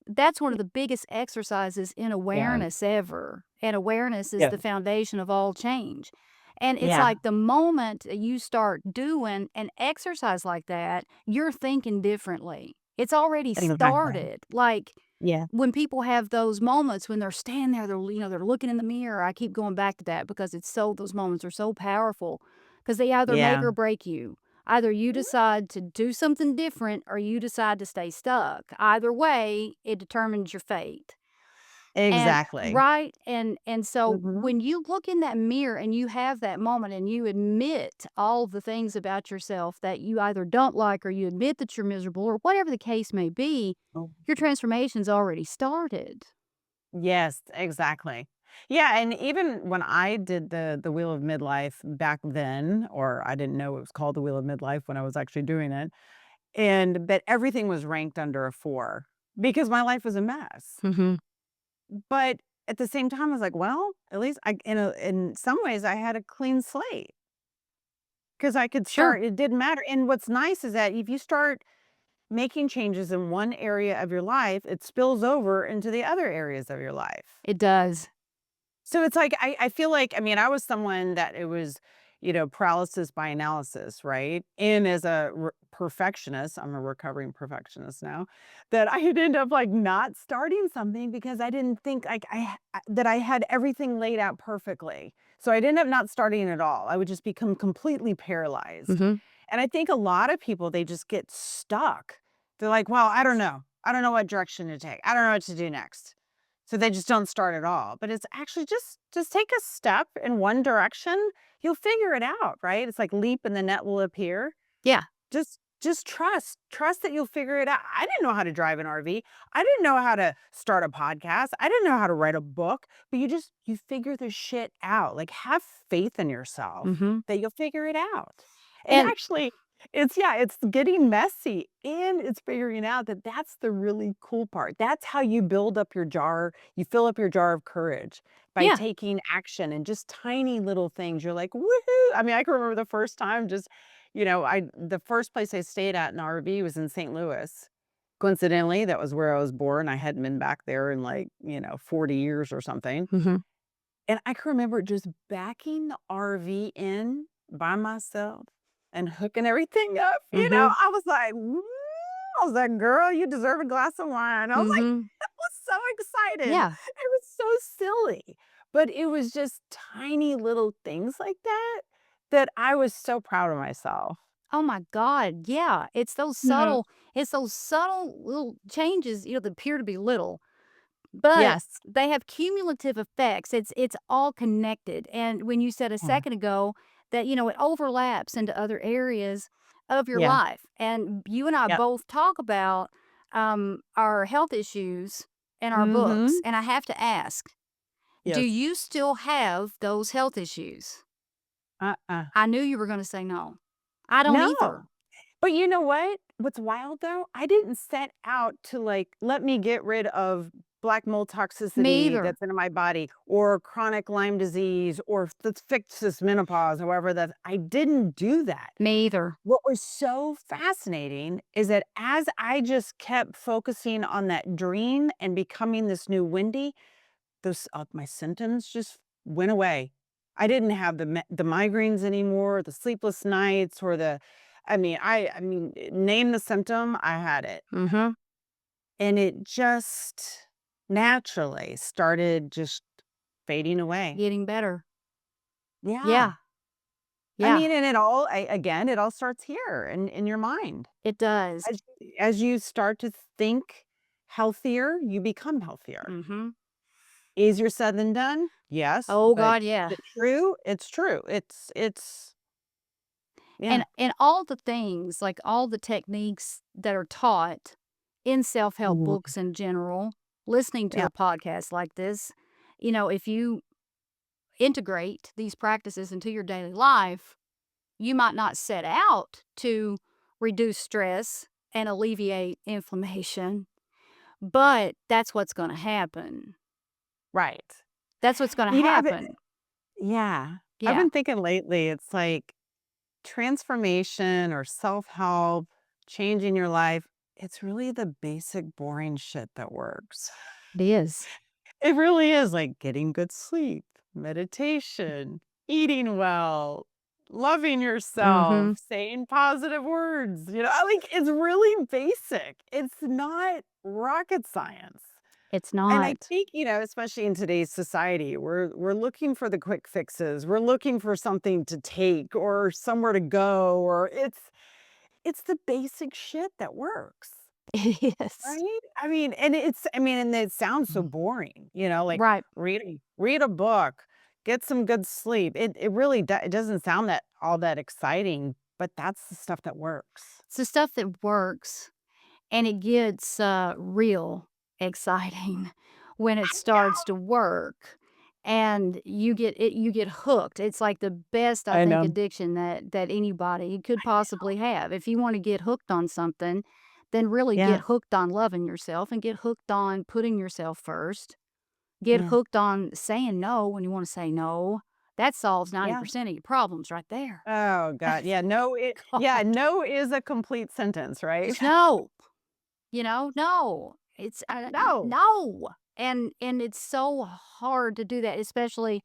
A: that's one of the biggest exercises in
B: Yeah.
A: awareness ever, and awareness is
B: Yeah.
A: the foundation of all change. And it's
B: Yeah.
A: like the moment that you start doing an exercise like that, you're thinking differently. It's already
B: Exactly.
A: started. Like,
B: Yeah.
A: when people have those moments when they're standing there, they're looking in the mirror. I keep going back to that because those moments are so powerful because they either make
B: Yeah.
A: or break you. Either you decide to do something different or you decide to stay stuck. Either way, it determines your fate. And
B: Exactly.
A: right? And so
B: Mhm.
A: when you look in that mirror and you have that moment and you admit all the things about yourself that you either don't like or you admit that you're miserable or whatever the case may be,
B: Oh.
A: your transformation's already started.
B: Yes, exactly. Yeah, and even when I did the wheel of midlife back then, or I didn't know it was called the wheel of midlife when I was actually doing it, but everything was ranked under a 4 because my life was a mess.
A: Mhm.
B: But at the same time, I was like, well, at least in some ways I had a clean slate because I could
A: Sure,
B: start. It didn't matter. And what's nice is that if you start making changes in one area of your life, it spills over into the other areas of your life.
A: it does.
B: So it's like I feel like, I mean, I was someone that it was, paralysis by analysis, right? And as a perfectionist, I'm a recovering perfectionist now, that I would end up like not starting something because I didn't think like that I had everything laid out perfectly. So I'd end up not starting at all. I would just become completely paralyzed.
A: Mhm.
B: And I think a lot of people, they just get stuck. They're like, well, I don't know. I don't know what direction to take. I don't know what to do next. So they just don't start at all. But it's actually just take a step in one direction. You'll figure it out, right? It's like leap and the net will appear.
A: Yeah.
B: Just trust that you'll figure it out. I didn't know how to drive an RV. I didn't know how to start a podcast. I didn't know how to write a book, but you figure this shit out. Like have faith in yourself
A: Mhm.
B: that you'll figure it out. And
A: And
B: actually, it's getting messy and it's figuring out that that's the really cool part. That's how you build up your jar. You fill up your jar of courage by
A: yeah.
B: taking action and just tiny little things. You're like, woohoo. I mean, I can remember the first time the first place I stayed at in RV was in St. Louis. Coincidentally, that was where I was born. I hadn't been back there in 40 years or something.
A: Hmm.
B: And I can remember just backing the RV in by myself and hooking everything up.
A: Hmm.
B: I was like, "Woo." I was like, girl, you deserve a glass of wine. I was like,
A: Hmm.
B: I was so excited.
A: Yeah.
B: It was so silly. But it was just tiny little things like that that I was so proud of myself.
A: Oh my God. Yeah.
B: Yeah.
A: It's those subtle little changes, that appear to be little, but
B: Yes.
A: they have cumulative effects. It's all connected. And when you said a
B: Yeah.
A: second ago that, it overlaps into other areas of your
B: Yeah.
A: life. And you and I
B: Yep.
A: both talk about our health issues in our books.
B: Mm-hmm.
A: And I have to ask, do
B: Yes.
A: you still have those health issues?
B: Uh-uh.
A: I knew you were going to say no. I don't either.
B: No. But you know what? What's wild though? I didn't set out to let me get rid of black mold
A: Me
B: toxicity
A: either.
B: that's in my body or chronic Lyme disease or let's fix this menopause, however that I didn't do that.
A: Me either.
B: What was so fascinating is that as I just kept focusing on that dream and becoming this new Wendy, those my symptoms just went away. I didn't have the migraines anymore, the sleepless nights, or I mean, name the symptom, I had it,
A: Mhm.
B: and it just naturally started just fading away.
A: Getting better.
B: Yeah,
A: Yeah.
B: I
A: Yeah.
B: mean, and again, it all starts here in your mind.
A: It does.
B: As you start to think healthier, you become healthier.
A: Mhm.
B: Easier said than done? Yes,
A: Oh
B: but
A: God, yeah.
B: is it true? It's true. It's yeah.
A: And all the things, like all the techniques that are taught in self-help
B: Mhm.
A: books in general, listening to
B: Yeah,
A: a podcast like this, if you integrate these practices into your daily life, you might not set out to reduce stress and alleviate inflammation, but that's what's going to happen.
B: right.
A: That's what's going to
B: I've been
A: happen.
B: yeah. I've
A: Yeah.
B: been thinking lately, it's like transformation or self-help, changing your life, it's really the basic boring shit that works.
A: It is.
B: It really is like getting good sleep, meditation, eating well, loving yourself,
A: Mhm.
B: saying positive words. Like it's really basic. It's not rocket science.
A: It's
B: And I
A: not.
B: think, especially in today's society, we're looking for the quick fixes. We're looking for something to take or somewhere to go, or it's the basic shit that works.
A: It is.
B: Right? And it sounds so boring, like
A: Right.
B: read a book, get some good sleep. It really it doesn't sound that all that exciting, but that's the stuff that works.
A: It's the stuff that works, and it gets, real exciting when it starts to work, and you get hooked. It's like the best, I
B: I
A: think,
B: know.
A: addiction that anybody could possibly have. If you wanna get hooked on something, then really get
B: Yeah.
A: hooked on loving yourself and get hooked on putting yourself first. Get
B: Yeah.
A: hooked on saying no when you wanna say no. That solves
B: Yeah.
A: 90% of your problems right there.
B: Oh god. Yeah, no
A: God.
B: no is a complete sentence, right?
A: No. No. It's
B: No.
A: no. And it's so hard to do that, especially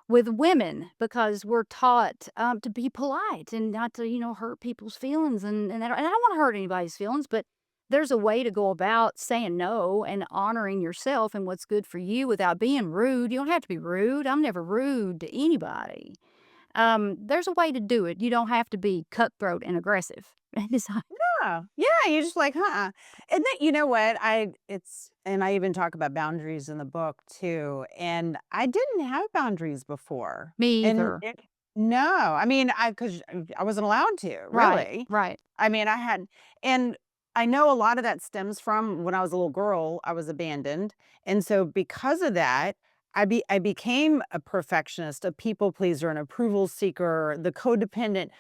A: with women, because we're taught, to be polite and not to, hurt people's feelings, and I don't wanna hurt anybody's feelings, but there's a way to go about saying no and honoring yourself and what's good for you without being rude. You don't have to be rude. I'm never rude to anybody. There's a way to do it. You don't have to be cutthroat and aggressive. It's not.
B: Yeah. Yeah, you're just like, "Huh." And then you know what? I even talk about boundaries in the book too, and I didn't have boundaries before.
A: Me
B: And
A: either.
B: no, I mean, because I wasn't allowed to,
A: Right,
B: really.
A: right.
B: I mean, and I know a lot of that stems from when I was a little girl, I was abandoned. And so because of that, I became a perfectionist, a people pleaser, an approval seeker, the codependent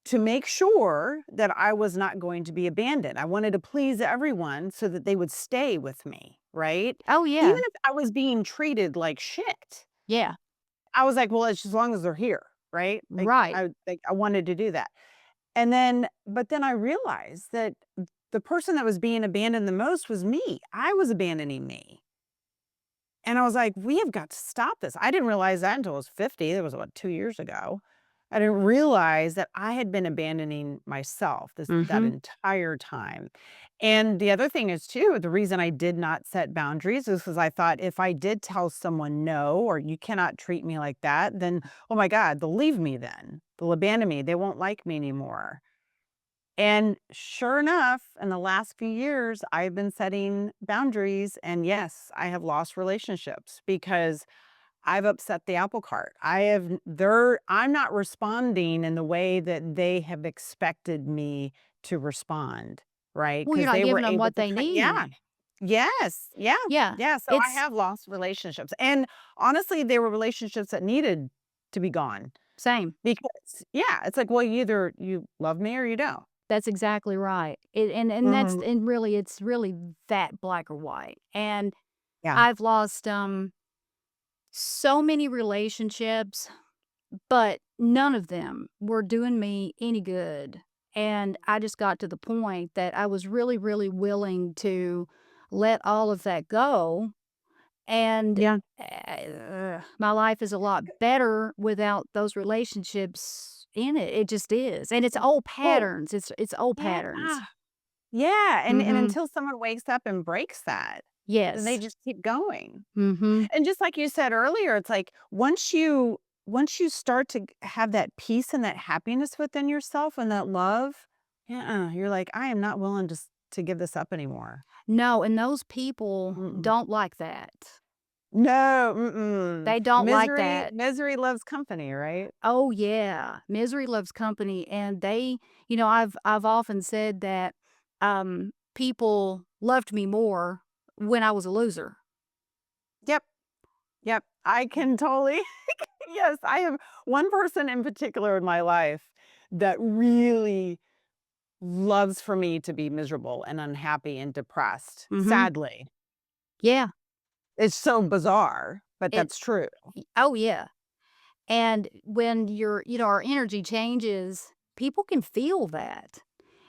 B: to make sure that I was not going to be abandoned. I wanted to please everyone so that they would stay with me, right?
A: Oh,
B: Even
A: yeah.
B: if I was being treated like shit,
A: Yeah.
B: I was like, well, it's as long as they're here, right?
A: Right.
B: I wanted to do that. And then, but then I realized that the person that was being abandoned the most was me. I was abandoning me. And I was like, we have got to stop this. I didn't realize that until I was 50. That was about 2 years ago. I didn't realize that I had been abandoning myself that
A: Mm-hmm.
B: entire time. And the other thing is too, the reason I did not set boundaries is because I thought if I did tell someone no, or you cannot treat me like that, then, oh my God, they'll leave me then. They'll abandon me. They won't like me anymore. And sure enough, in the last few years, I've been setting boundaries. And yes, I have lost relationships because I've upset the apple cart. I'm not responding in the way that they have expected me to respond, right?
A: Well, you're
B: Because
A: not
B: they were
A: giving them
B: able
A: what
B: to,
A: they
B: yeah,
A: need.
B: yes, yeah,
A: Yeah.
B: yeah. So I
A: It's
B: have lost relationships, and honestly, they were relationships that needed to be gone
A: same.
B: because, yeah, it's like, well, either you love me or you don't.
A: That's exactly right.
B: Hmm.
A: And really, it's really that black or white. And
B: Yeah.
A: I've lost so many relationships, but none of them were doing me any good. And I just got to the point that I was really, really willing to let all of that go. And
B: Yeah.
A: my life is a lot better without those relationships in it. It just is. And it's old
B: Well,
A: patterns. It's old
B: yeah.
A: patterns.
B: Yeah, and
A: Mhm.
B: until someone wakes up and breaks that, then they
A: Yes.
B: just keep going.
A: Mhm.
B: And just like you said earlier, it's like once you start to have that peace and that happiness within yourself and that love, yeah, you're like, I am not willing to give this up anymore.
A: No, and those people
B: Mm-mm.
A: don't like that.
B: No, mm-mm.
A: They don't like
B: Misery,
A: that.
B: misery loves company, right?
A: Oh, yeah. Misery loves company, and I've often said that, people loved me more when I was a loser.
B: Yep, yep. I can totally yes, I have one person in particular in my life that really loves for me to be miserable and unhappy and depressed,
A: Mhm.
B: sadly.
A: Yeah.
B: It's so bizarre, but
A: It
B: that's true.
A: Oh, yeah. And when our energy changes, people can feel that.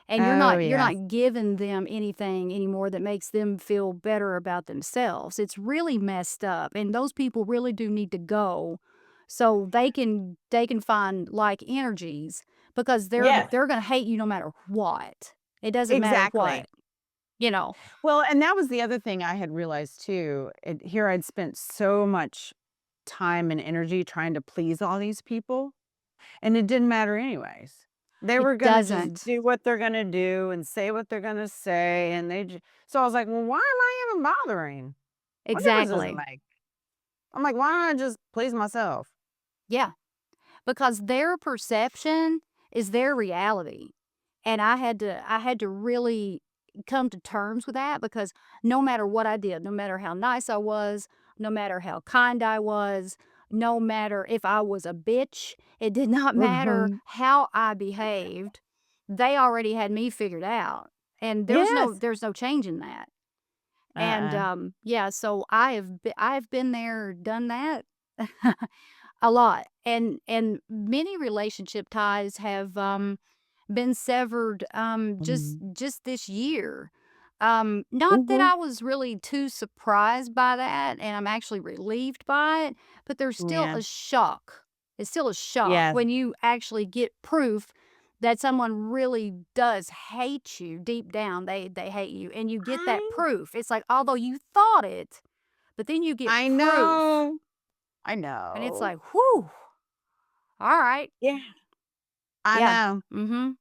A: And
B: Oh,
A: you're
B: yes.
A: not giving them anything anymore that makes them feel better about themselves. It's really messed up, and those people really do need to go so they can find like energies because
B: Yes,
A: they're gonna hate you no matter what. It doesn't matter
B: exactly.
A: what, you know.
B: Well, and that was the other thing I had realized too. Here I'd spent so much time and energy trying to please all these people, and it didn't matter anyways. They
A: It
B: were gonna just
A: doesn't.
B: do what they're gonna do and say what they're gonna say, and so I was like, well, why am I even bothering? What difference does it
A: Exactly.
B: make? I'm like, why don't I just please myself?
A: Yeah. Because their perception is their reality. And I had to really come to terms with that because no matter what I did, no matter how nice I was, no matter how kind I was, no matter if I was a bitch, it did not matter
B: Mhm.
A: how I behaved. They already had me figured out. And
B: Yes.
A: there's no changing that. And
B: Uh-uh.
A: yeah, so I've been there, done that. A lot, and many relationship ties have, been severed,
B: Mhm.
A: just this year. Not that
B: Mhm.
A: I was really too surprised by that, and I'm actually relieved by it, but there's still
B: Yeah.
A: a shock. It's still a shock
B: Yes.
A: when you actually get proof that someone really does hate you deep down, they hate you, and you get that
B: I
A: proof. It's like, although you thought it, but then you get
B: I
A: proof,
B: know. I
A: and it's
B: know.
A: like, "Whew, alright."
B: Yeah. I
A: Yeah.
B: know.
A: Mhm.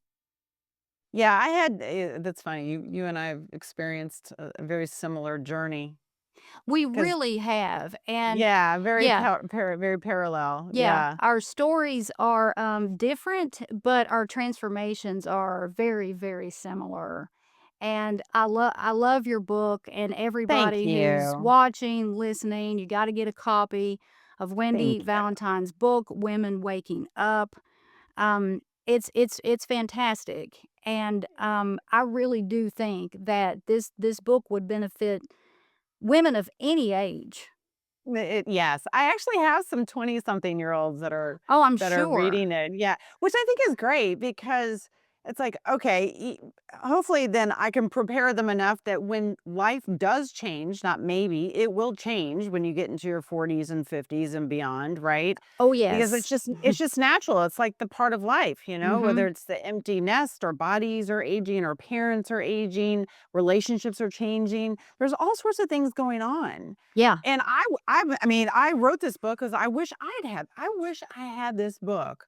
B: Yeah, I had that's funny. You and I have experienced a very similar journey
A: We
B: because
A: really have, and
B: yeah,
A: yeah,
B: very parallel.
A: yeah,
B: Yeah.
A: our stories are, different, but our transformations are very, very similar, and I love your book, and
B: Thank
A: everybody who's
B: you.
A: watching, listening, you gotta get a copy of Wendy
B: Thank you.
A: Valentine's book, Women Waking Up. It's fantastic, and, I really do think that this book would benefit women of any age.
B: Yes, I actually have some 20-something-year-olds
A: Oh, I'm
B: that are
A: sure.
B: reading it. Yeah, which I think is great because It's like, okay, hopefully then I can prepare them enough that when life does change, not maybe, it will change when you get into your 40s and 50s and beyond, right?
A: Oh,
B: Because
A: yes.
B: it's just natural. It's like the part of life,
A: Mhm.
B: whether it's the empty nest, our bodies are aging, our parents are aging, relationships are changing. There's all sorts of things going on.
A: Yeah.
B: And I mean, I wrote this book because I wish I had this book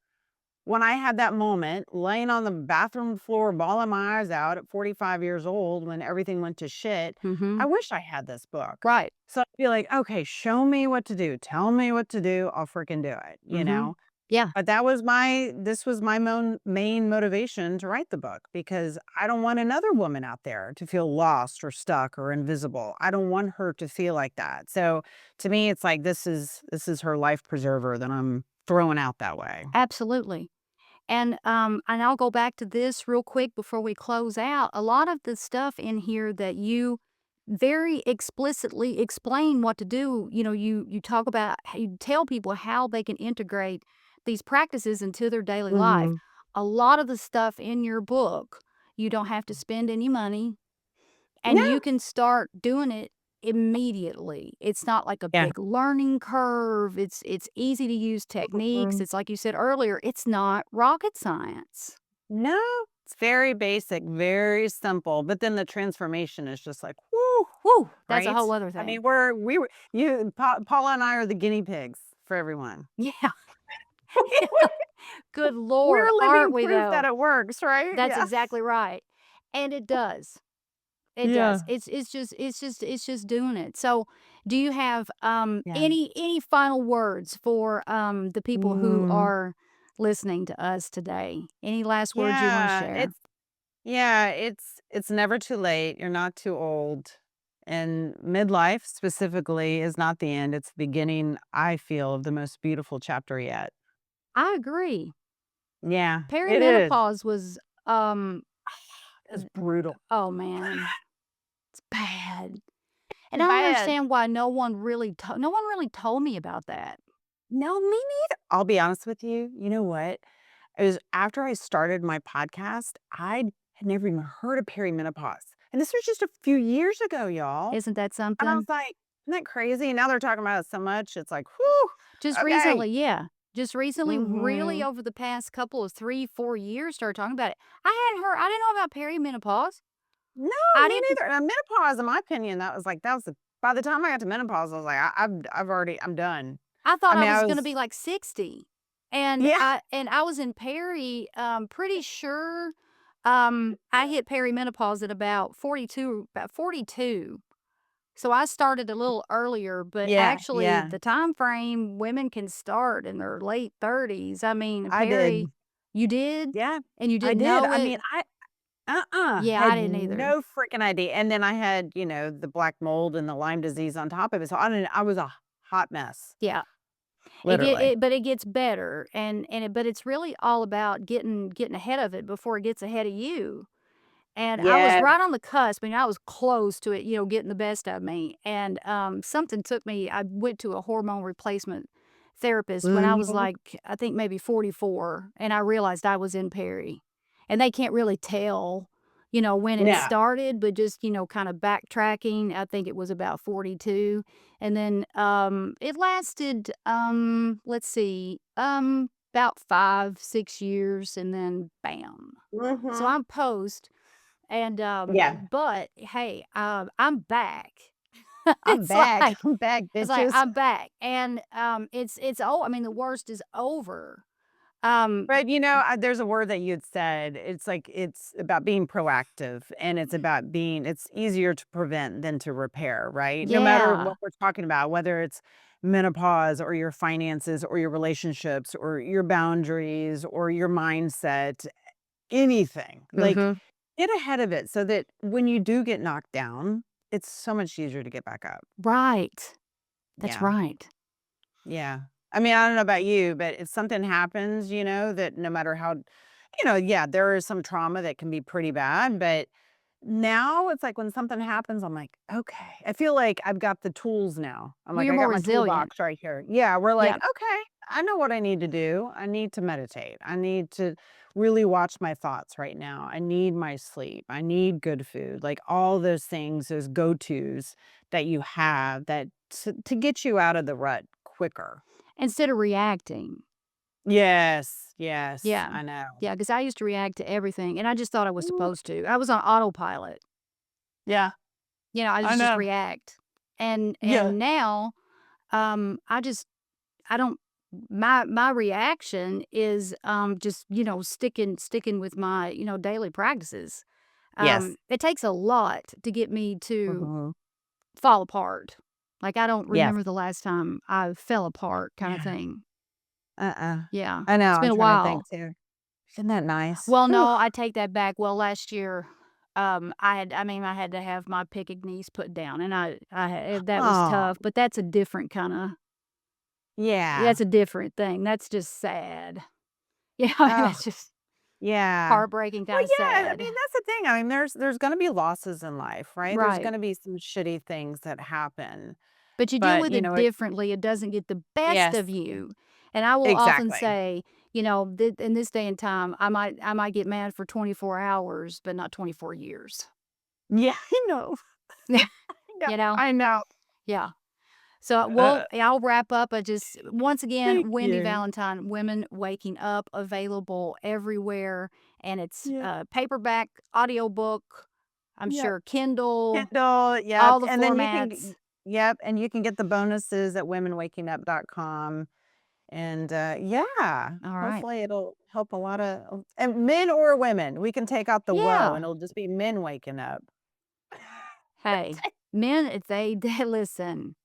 B: when I had that moment laying on the bathroom floor, bawling my eyes out at 45 years old when everything went to shit. I
A: Mhm.
B: wish I had this book.
A: Right.
B: So I'd be like, okay, show me what to do. Tell me what to do. I'll freaking do it.
A: Mhm. Yeah.
B: But this was my main motivation to write the book because I don't want another woman out there to feel lost or stuck or invisible. I don't want her to feel like that. So to me, it's like this is her life preserver that I'm throwing out that way.
A: Absolutely. And I'll go back to this real quick before we close out. A lot of the stuff in here that you very explicitly explain what to do, you talk about how you tell people how they can integrate these practices into their daily life.
B: Mhm.
A: A lot of the stuff in your book, you don't have to spend any money and
B: No.
A: you can start doing it immediately. It's not like a
B: Yeah.
A: big learning curve. It's easy to use techniques.
B: Mm.
A: It's like you said earlier, it's not rocket science.
B: No, it's very basic, very simple, but then the transformation is just like, whoo,
A: Whew, that's a
B: right?
A: whole other
B: I mean,
A: thing.
B: we were you Paula and I are the guinea pigs for everyone.
A: Yeah. Yeah. Good Lord,
B: We're
A: aren't
B: living
A: we
B: proof that
A: though?
B: it works, right?
A: That's
B: Yeah.
A: exactly right. And it does. It does.
B: Yeah.
A: It's just doing it. So, do you have
B: Yeah.
A: any final words for the people who
B: Mm.
A: are listening to us today? Any last words you want to
B: Yeah,
A: share?
B: it's never too late. You're not too old. And midlife specifically is not the end. It's the beginning, I feel, of the most beautiful chapter yet.
A: I agree.
B: Yeah, it is.
A: Perimenopause was um
B: It's brutal.
A: oh man, it's bad. And I don't
B: Bad.
A: understand why no one really told me about that.
B: No, me neither. I'll be honest with you. You know what? It was after I started my podcast, I had never even heard of perimenopause. And this was just a few years ago, y'all.
A: Isn't that
B: And I was
A: something?
B: like, isn't that crazy? Now they're talking about it so much. It's like, whew,
A: Just
B: okay.
A: recently, yeah. Just recently, really
B: Hmm.
A: over the past couple of 3, 4 years, started talking about it. I didn't know about perimenopause.
B: No,
A: I
B: me
A: didn't
B: neither. And menopause, in my opinion, that was by the time I got to menopause, I was like, I'm done.
A: I
B: I
A: thought I
B: mean,
A: was
B: I
A: gonna
B: was,
A: be like 60. And
B: yeah,
A: I was in peri, pretty sure, I hit perimenopause at about 42. So I started a little earlier, but
B: yeah,
A: actually
B: yeah.
A: the time frame women can start in their late 30s. I mean,
B: I did.
A: you did?
B: Yeah,
A: And you
B: I
A: didn't
B: did.
A: know
B: I
A: it?
B: mean,
A: Yeah, I
B: had
A: didn't either.
B: no freaking idea, and then I had, the black mold and the Lyme disease on top of it, so I was a hot mess,
A: Yeah.
B: literally.
A: But it gets better, but it's really all about getting ahead of it before it gets ahead of you. And I was
B: Yeah.
A: right on the cusp, I mean, I was close to it, getting the best of me, and, something took me I went to a hormone replacement therapist when I was,
B: Mhm.
A: like, I think maybe 44, and I realized I was in peri. And they can't really tell, when it
B: Yeah.
A: started, but just, kinda backtracking, I think it was about 42, and then, it lasted, let's see, about 5, 6 years, and then bam. So
B: Mhm.
A: I'm post and,
B: Yeah.
A: but hey, I'm back.
B: I'm back.
A: Like
B: I'm back,
A: it's like,
B: bitches.
A: I'm back, and, I mean, the worst is over. Um,
B: But, there's a word that you had said. It's like it's about being proactive, and it's easier to prevent than to repair, right? No matter
A: yeah.
B: what we're talking about, whether it's menopause or your finances or your relationships or your boundaries or your mindset, anything. Like,
A: Mhm.
B: get ahead of it so that when you do get knocked down, it's so much easier to get back up.
A: Right. That's
B: Yeah.
A: right.
B: Yeah. I mean, I don't know about you, but if something happens, that no matter how, yeah, there is some trauma that can be pretty bad, but now it's like when something happens, I'm like, okay. I feel like I've got the tools now. I'm
A: Well,
B: like,
A: you're
B: I got
A: more
B: my
A: resilient.
B: toolbox right here. Yeah, we're like,
A: Yeah.
B: okay, I know what I need to do. I need to meditate. I need to really watch my thoughts right now. I need my sleep. I need good food. Like all those things, those go-tos that you have that to get you out of the rut quicker.
A: Instead of reacting.
B: Yes,
A: Yeah.
B: I know.
A: Yeah, because I used to react to everything, and I just thought I was supposed to. I was on autopilot.
B: Yeah,
A: I
B: I
A: just
B: know.
A: react. And
B: Yeah.
A: now, I don't my reaction is just, sticking with my, daily practices.
B: Yes.
A: It takes a lot to get me to
B: Mhm.
A: fall apart. Like I don't
B: Yes.
A: remember the last time I fell apart kind of
B: Yeah.
A: thing.
B: Uh-uh.
A: Yeah.
B: I know.
A: It's
B: I'm
A: been a
B: trying to think
A: while.
B: too. Isn't that nice?
A: Well,
B: Whew.
A: no, I take that back. Well, last year, I had to have my picket knees put down, and that was
B: Oh,
A: tough. But that's a different kind of,
B: yeah.
A: that's a different thing. That's just sad. Yeah, I mean,
B: Oh,
A: that's just
B: yeah.
A: heartbreaking,
B: Well,
A: kind of
B: yeah. I
A: sad.
B: mean, that's the thing. I mean, there's going to be losses in life, right? There's
A: Right.
B: going to be some shitty things that happen,
A: But you deal
B: but
A: with it differently. It doesn't get the best of
B: yes,
A: you. And I will often
B: exactly.
A: say, in this day and time, I might get mad for 24 hours, but not 24 years.
B: Yeah, I know. I know.
A: You know?
B: I know.
A: Yeah. So,
B: Uh,
A: I'll wrap up. Once
B: thank
A: again, Wendy
B: you.
A: Valentine, Women Waking Up, available everywhere. And it's
B: Yeah.
A: paperback, audiobook, I'm
B: Yep.
A: sure Kindle,
B: Kindle. Yep.
A: all the
B: And then you
A: formats.
B: can, yep. And you can get the bonuses at womenwakingup.com. And yeah,
A: All right.
B: hopefully it'll help a lot of and men or women. We can take out the woe
A: Yeah.
B: and it'll just be men waking up.
A: Hey, men, if they listen,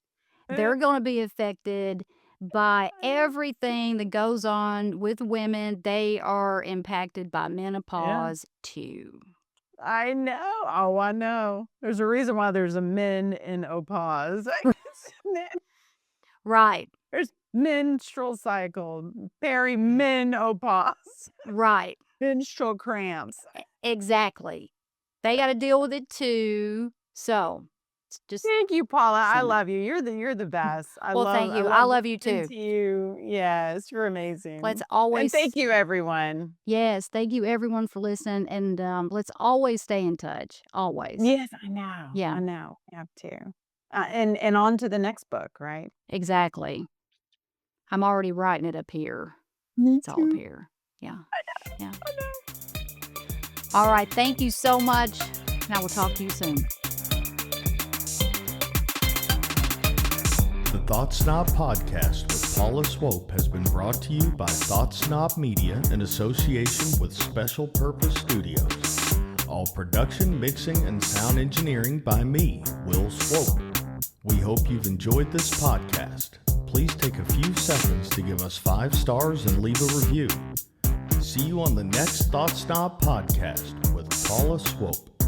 A: they're going to be affected by everything that goes on with women. They are impacted by
B: Yeah,
A: menopause too.
B: I know. Oh, I know. There's a reason why there's a men in opause.
A: Right,
B: There's menstrual cycle, perimenopause,
A: right.
B: menstrual cramps.
A: Exactly. They got to deal with it too. So, just
B: Thank you, Paula. I
A: saying that.
B: love you. You're the best.
A: Well, thank
B: I
A: you. I
B: love
A: love you
B: listening
A: too.
B: to you. Yes, you're
A: Let's
B: amazing. And
A: always,
B: thank you, everyone.
A: yes, thank you everyone for listening. And let's always stay in touch. Always.
B: Yes, I know.
A: Yeah,
B: I know. You have to. And on to the next book, right?
A: exactly. I'm already writing it up here.
B: Me
A: It's all up
B: too.
A: here. Yeah. Yeah.
B: I know.
A: All right. Thank you so much. And I will talk to you soon.
C: The Thought Snob podcast with Paula Swope has been brought to you by Thought Snob Media in association with Special Purpose Studios. All production, mixing, and sound engineering by me, Will Swope. We hope you've enjoyed this podcast. Please take a few seconds to give us 5 stars and leave a review. See you on the next Thought Snob podcast with Paula Swope.